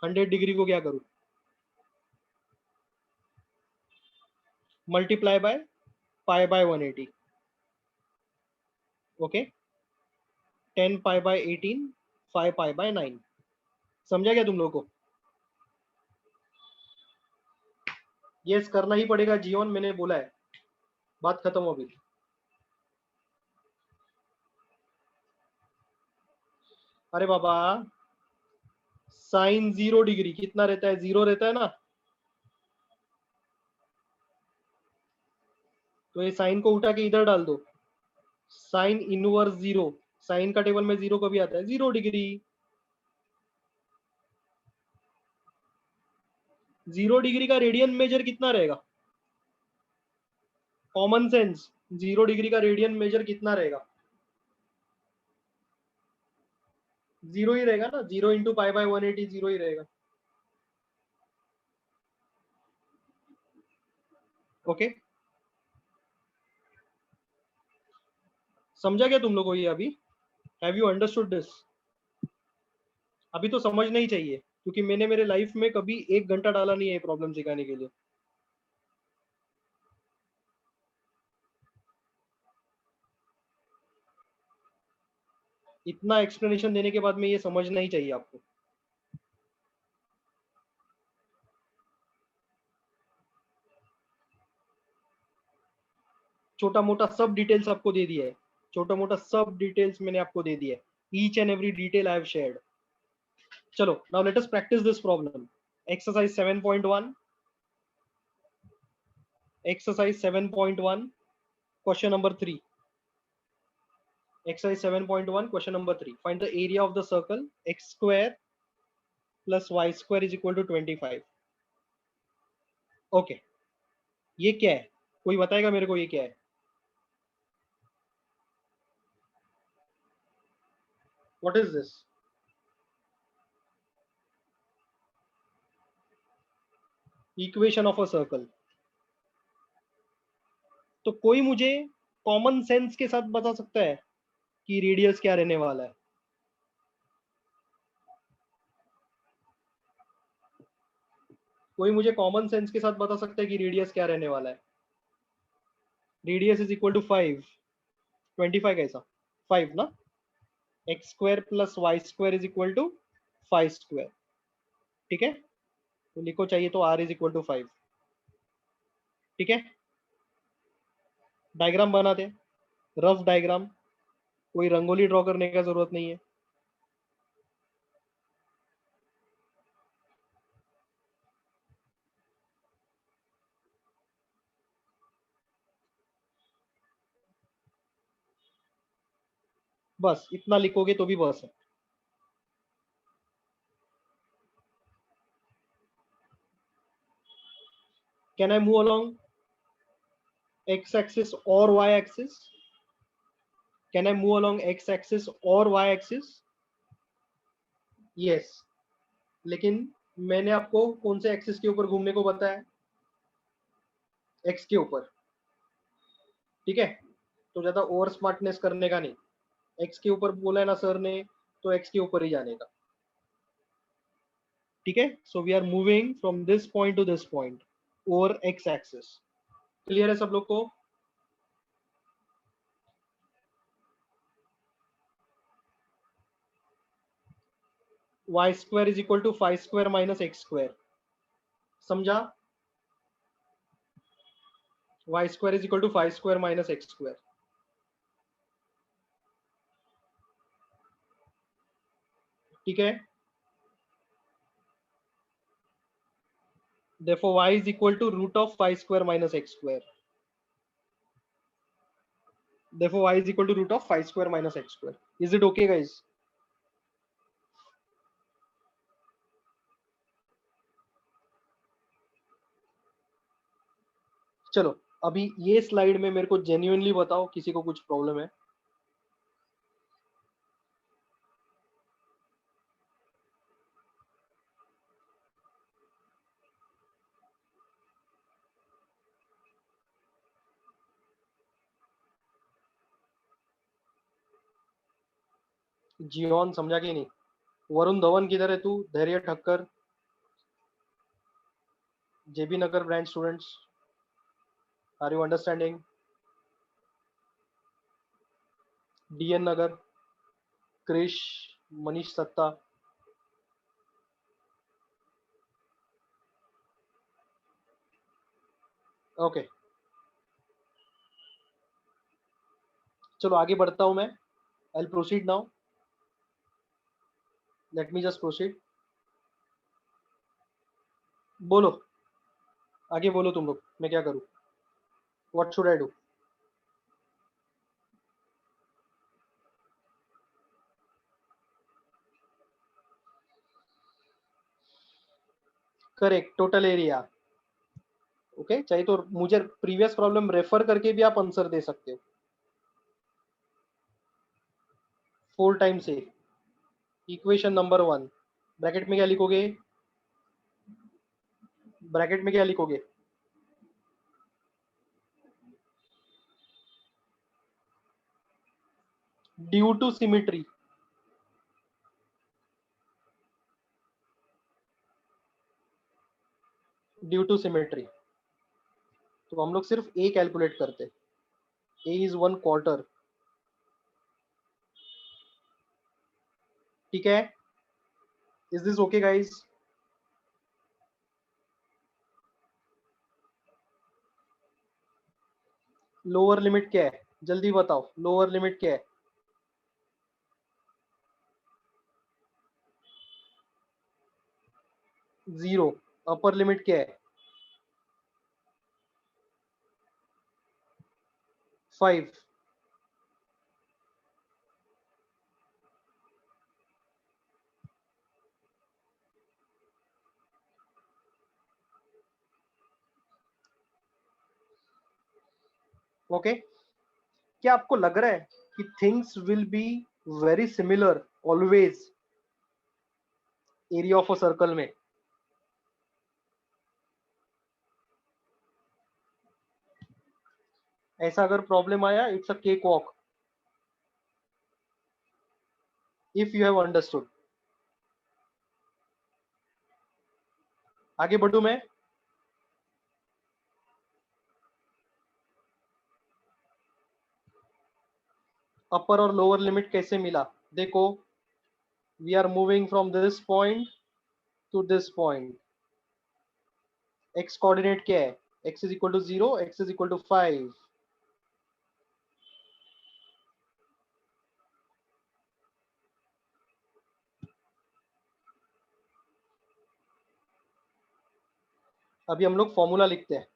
100 डिग्री को क्या करूँ, multiply by pi by 180, okay, 10 pi by 18, 5 pi by 9, समझा क्या तुम लोग को। यस करना ही पड़ेगा जियोन, मैंने बोला है, बात खत्म हो गई। अरे बाबा, साइन 0 डिग्री कितना रहता है, जीरो रहता है ना, तो ये साइन को उठा के इधर डाल दो, साइन इनवर्स जीरो, साइन का टेबल में जीरो कभी आता है 0 डिग्री, 0 डिग्री का रेडियन मेजर कितना रहेगा, कॉमन सेंस, 0 डिग्री का रेडियन मेजर कितना रहेगा, जीरो ही रहेगा ना, 0 इंटू पाई बाय 180 जीरो ही रहेगा, ओके। समझा क्या तुम लोगों को ये अभी? Have you understood this? अभी तो समझना ही चाहिए, क्योंकि मैंने मेरे लाइफ में कभी 1 घंटा डाला नहीं है प्रॉब्लम सिखाने के लिए। इतना एक्सप्लेनेशन देने के बाद में ये समझना ही चाहिए आपको। छोटा मोटा सब डिटेल्स आपको दे दिया है, छोटा मोटा सब डिटेल्स मैंने आपको दे दिया है, each and every detail I have shared. चलो, now let us practice this problem. Exercise 7.1, exercise 7.1, question number 3. Exercise 7.1, question number 3. Find the area of the circle x square plus y square is equal to 25. Okay, ये क्या है? कोई बताएगा मेरे को ये क्या है? What is this? Equation of a circle. तो कोई मुझे कॉमन सेंस के साथ बता सकता है कि रेडियस क्या रहने वाला है? कोई मुझे कॉमन सेंस के साथ बता सकता है कि रेडियस क्या रहने वाला है? Radius is equal to 5। 25 कैसा? 5 ना? X square plus y square is equal to 5 square. ठीक है, तो लिखो चाहिए तो r इज इक्वल टू 5। ठीक है, डायग्राम बनाते, रफ डायग्राम, कोई रंगोली ड्रॉ करने का जरूरत नहीं है। बस इतना लिखोगे तो भी बस है। Can I move along x axis और y axis? Can I move along x axis और y एक्सिस? यस, लेकिन मैंने आपको कौन से एक्सिस के ऊपर घूमने को बताया? x के ऊपर। ठीक है, तो ज्यादा ओवर स्मार्टनेस करने का नहीं, x के ऊपर बोला है ना सर ने, तो x के ऊपर ही जाने का। ठीक है, so we are moving from this point to this point over x axis. Clear है सब लोग को? y square is equal to 5 square minus x square. समझा? y square is equal to 5 square minus x square. ठीक है, therefore y is equal to root of 5 square minus x square. Therefore y is equal to root of 5 square minus x square. Is it okay guys? चलो, अभी ये slide में मेरे को genuinely बताओ, किसी को कुछ प्रॉब्लम है? जियोन समझा कि नहीं? वरुण धवन किधर है तू? Dhairya Thakkar, JB Nagar branch students, are you understanding? DN Nagar, Krish, Manish Satta. Okay, चलो आगे बढ़ता हूं मैं। I will proceed now, let me just proceed. बोलो, आगे बोलो तुम लोग, मैं क्या करूं? What should I do? Correct, total area. Okay, चाहिए तो मुझे प्रीवियस प्रॉब्लम रेफर करके भी आप आंसर दे सकते हो। 4 टाइम से इक्वेशन नंबर 1, ब्रैकेट में क्या लिखोगे? ब्रैकेट में क्या लिखोगे? Due to symmetry, due to symmetry, तो हम लोग सिर्फ ए कैलकुलेट करते, ए इज 1/4, ठीक है। Is this okay guys? Lower limit क्या है, जल्दी बताओ, लोअर लिमिट क्या है? 0। अपर लिमिट क्या है? 5। ओके, क्या आपको लग रहा है कि things will be very similar always area of a circle में? ऐसा अगर प्रॉब्लम आया, it's a cake walk, if you have understood. आगे बढ़ू मैं? अपर और लोअर लिमिट कैसे मिला? देखो, we are moving from this point to this point. X coordinate क्या है? X is equal to 0, x is equal to 5। अभी हम लोग फॉर्मूला लिखते हैं।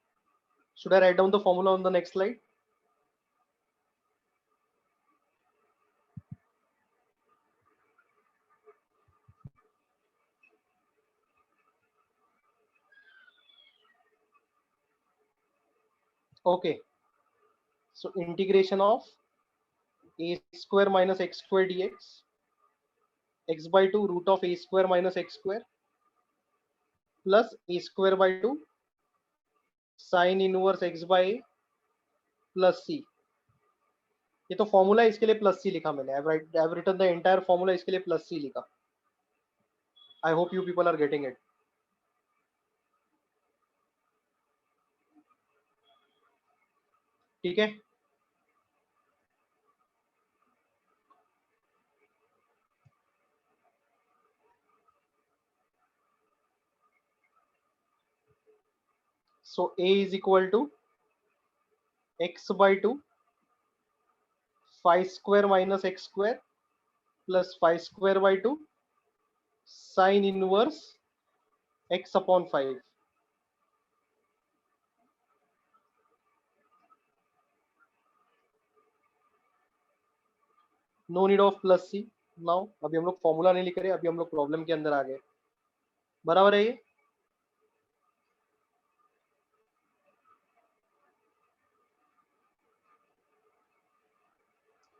Should I write down the formula on the next slide? Okay, so integration of a square minus x square dx, x by 2 root of a square minus x square plus a square by 2 sin inverse x by a plus c। ये तो formula है, इसके लिए plus c लिखा मैंने। I've written the entire formula, इसके लिए plus c लिखा। I hope you people are getting it, ठीक है। So a is equal to x by 2 phi square minus x square plus phi square by 2 sin inverse x upon 5। No need of plus c now. अभी हम लोग formula नहीं लिख रहे, अभी हम लोग प्रॉब्लम के अंदर आ गए। बराबर है ये?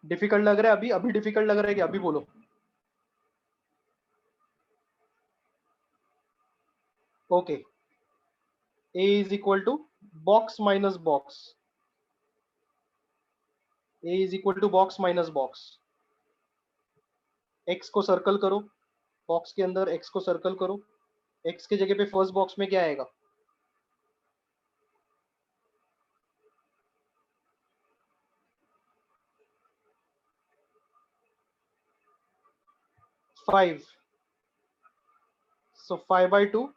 डिफिकल्ट लग रहा है अभी? अभी डिफिकल्ट लग रहा है कि अभी बोलो? Okay, a is equal to box minus box, a is equal to box minus box। x को सर्कल करो, बॉक्स के अंदर x को सर्कल करो। x के जगह पे फर्स्ट बॉक्स में क्या आएगा? 5। सो 5 by 2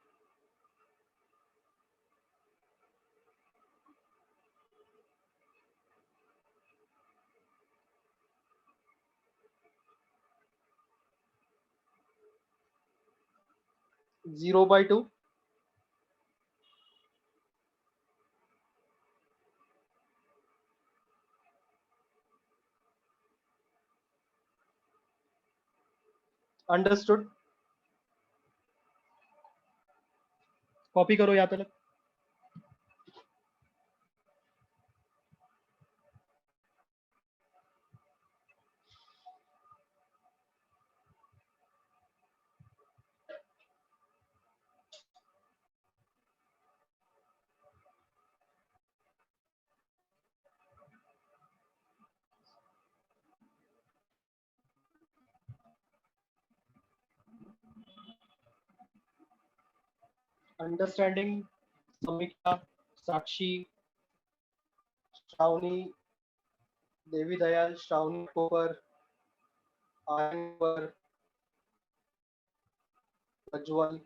0 by 2 अंडरस्टूड? कॉपी करो यहाँ तक। अंडरस्टैंडिंग, समीक्षा, साक्षी, श्रावणी, देवी दयाल, श्रावणी कोपर, आयन पर, प्रज्वल,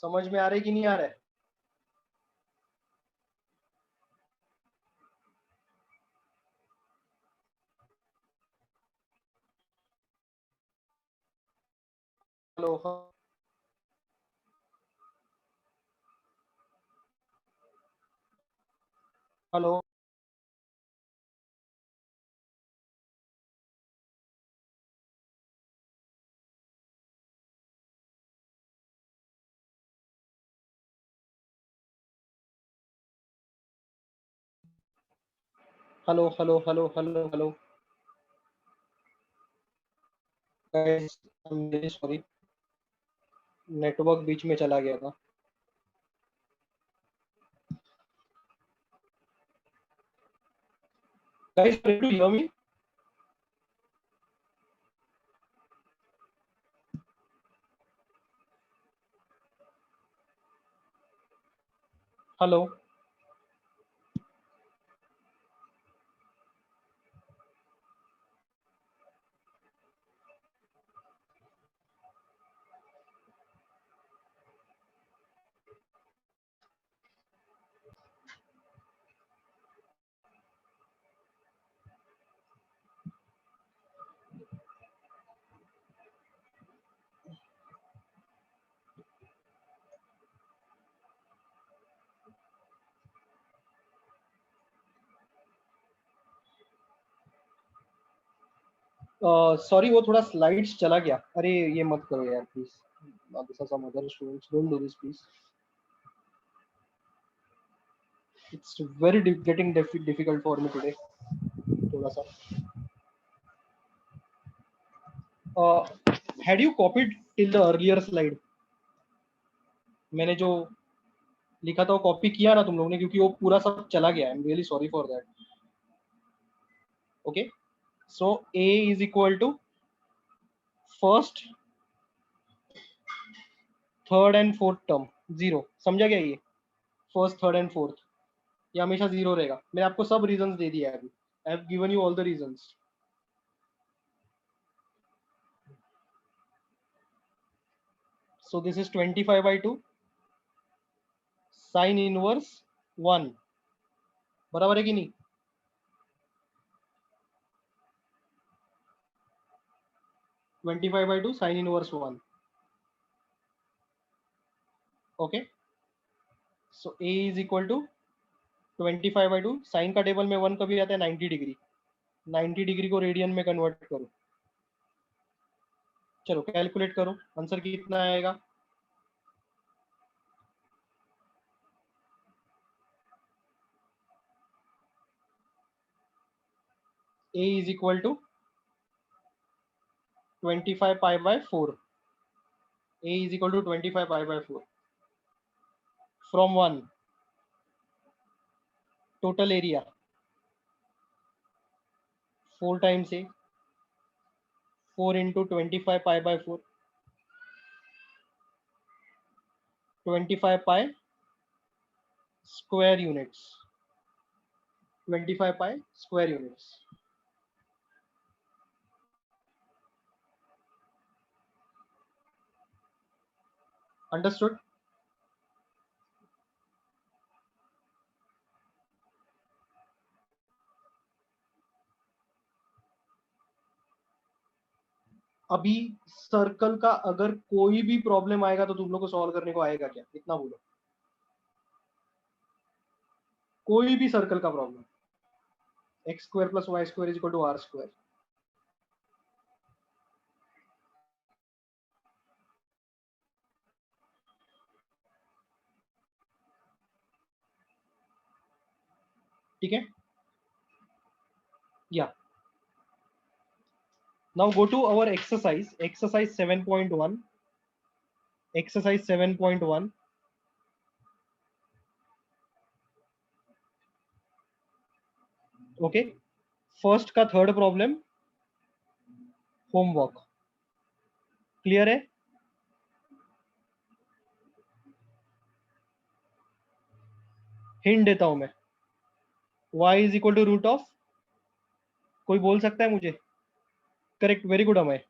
समझ में आ रहा है कि नहीं आ रहा है? Hello, hello, hello, hello, hello, hello, hello, guys, I am very sorry, network बीच में चला गया था। Guys, try to hear me? Hello, sorry, वो थोड़ा स्लाइड्स चला गया। अरे ये मत करो यार please, this are some other students, don't do this please. It's very getting difficult for me today, थोड़ा सा। Had you copied till the earlier slide? मैंने जो लिखा था वो कॉपी किया ना तुम लोगों ने, क्योंकि वो पूरा सब चला गया। I am really sorry for that. Okay, so a is equal to first, third and fourth term zero. समझा गया? ये फर्स्ट, थर्ड एंड फोर्थ ये हमेशा जीरो रहेगा। मैंने आपको सब रीजंस दे दिया है अभी। I have given you all the reasons. So this is 25/2 sine inverse 1, बराबर है कि नहीं? 25/2 sine inverse 1। Okay, so a is equal to 25/2। Sine का टेबल में 1 कभी आता है? 90 डिग्री। 90 डिग्री को रेडियन में कन्वर्ट करो। चलो कैलकुलेट करो, आंसर कितना आएगा? a is equal to 25 pi by 4। a is equal to 25 pi by 4 from 1 total area 4 times a, 4 into 25 pi by 4, 25 pi square units, 25 pi square units. Understood? अभी circle का अगर कोई भी प्रॉब्लम आएगा तो तुम लोग को सॉल्व करने को आएगा क्या? इतना बोलो। कोई भी सर्कल का problem, x square plus y square is equal to r square. ठीक है? या now go to our exercise 7.1. exercise 7.1. Okay, first का थर्ड प्रॉब्लम, होमवर्क। क्लियर है? हिंट देता हूं मैं, y is equal to root of, कोई बोल सकता है मुझे? Correct, very good Amay.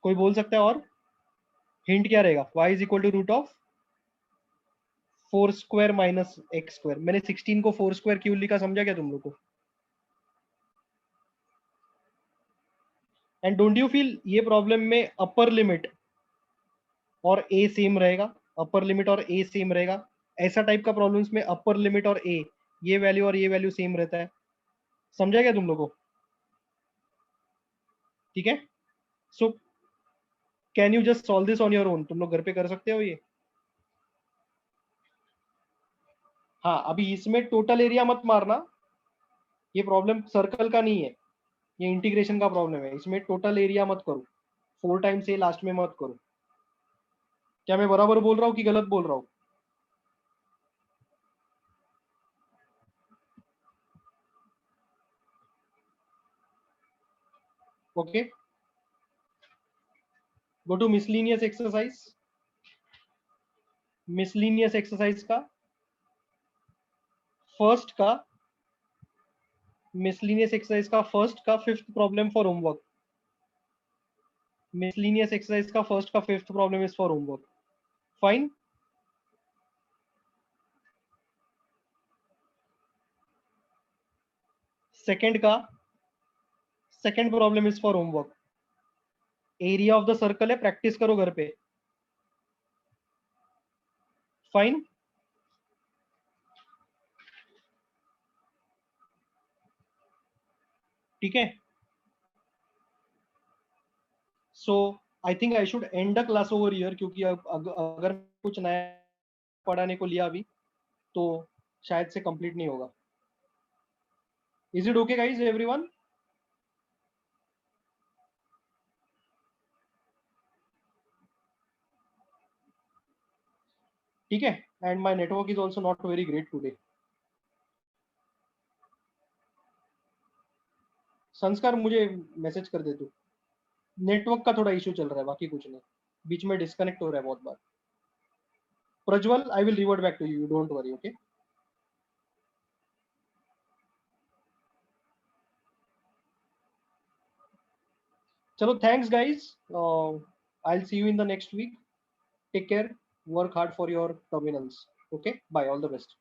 कोई बोल सकता है और? हिंट क्या रहेगा? y is equal to root of 4 square minus x square. मैंने 16 को 4 स्क्वायर क्यों लिखा, समझा क्या तुम लोग को? एंड डोंट यू फील ये प्रॉब्लम में अपर लिमिट और ए सेम रहेगा, अपर लिमिट और ए सेम रहेगा? ऐसा टाइप का प्रॉब्लम्स में अपर लिमिट और ए, ये वैल्यू और ये वैल्यू सेम रहता है। समझा क्या तुम लोग को? ठीक है, so can you just solve this on your own? तुम लोग घर पे कर सकते हो ये। हाँ, अभी इसमें टोटल एरिया मत मारना, ये प्रॉब्लम सर्कल का नहीं है, ये इंटीग्रेशन का प्रॉब्लम है। इसमें टोटल एरिया मत करो, 4 टाइम्स ए लास्ट में मत करो। क्या मैं बराबर बोल रहा हूँ कि गलत बोल रहा हूँ? Okay, go to miscellaneous exercise. Miscellaneous exercise का फर्स्ट का, मिसलीनियस एक्सरसाइज का फर्स्ट का fifth problem for homework. Miscellaneous exercise का फर्स्ट का fifth problem is for homework. Fine. Second का second problem is for homework. Area of the circle है, practice करो घर पे। फाइन। ठीक है, so I think I should end the class over here, क्योंकि अब अगर कुछ नया पढ़ाने को लिया अभी तो शायद से कंप्लीट नहीं होगा। Is it okay guys, everyone? ठीक है, and my network is also not very great today. संस्कार मुझे मैसेज कर दे तू, नेटवर्क का थोड़ा इशू चल रहा है, बाकी कुछ नहीं, बीच में डिस्कनेक्ट हो रहा है बहुत बार। Prajwal, I will revert back to you, don't worry. Okay, चलो, thanks guys, I will see you in the next week. Take care, work hard for your terminals. Okay, bye, all the best.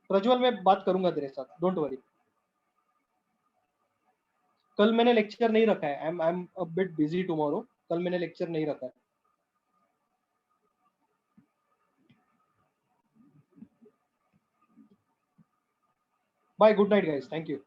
Prajwal, मैं बात करूंगा तेरे साथ, don't worry. कल मैंने lecture नहीं रखा है, I am a bit busy tomorrow. कल मैंने लेक्चर नहीं रखा है। Bye, good night guys, thank you.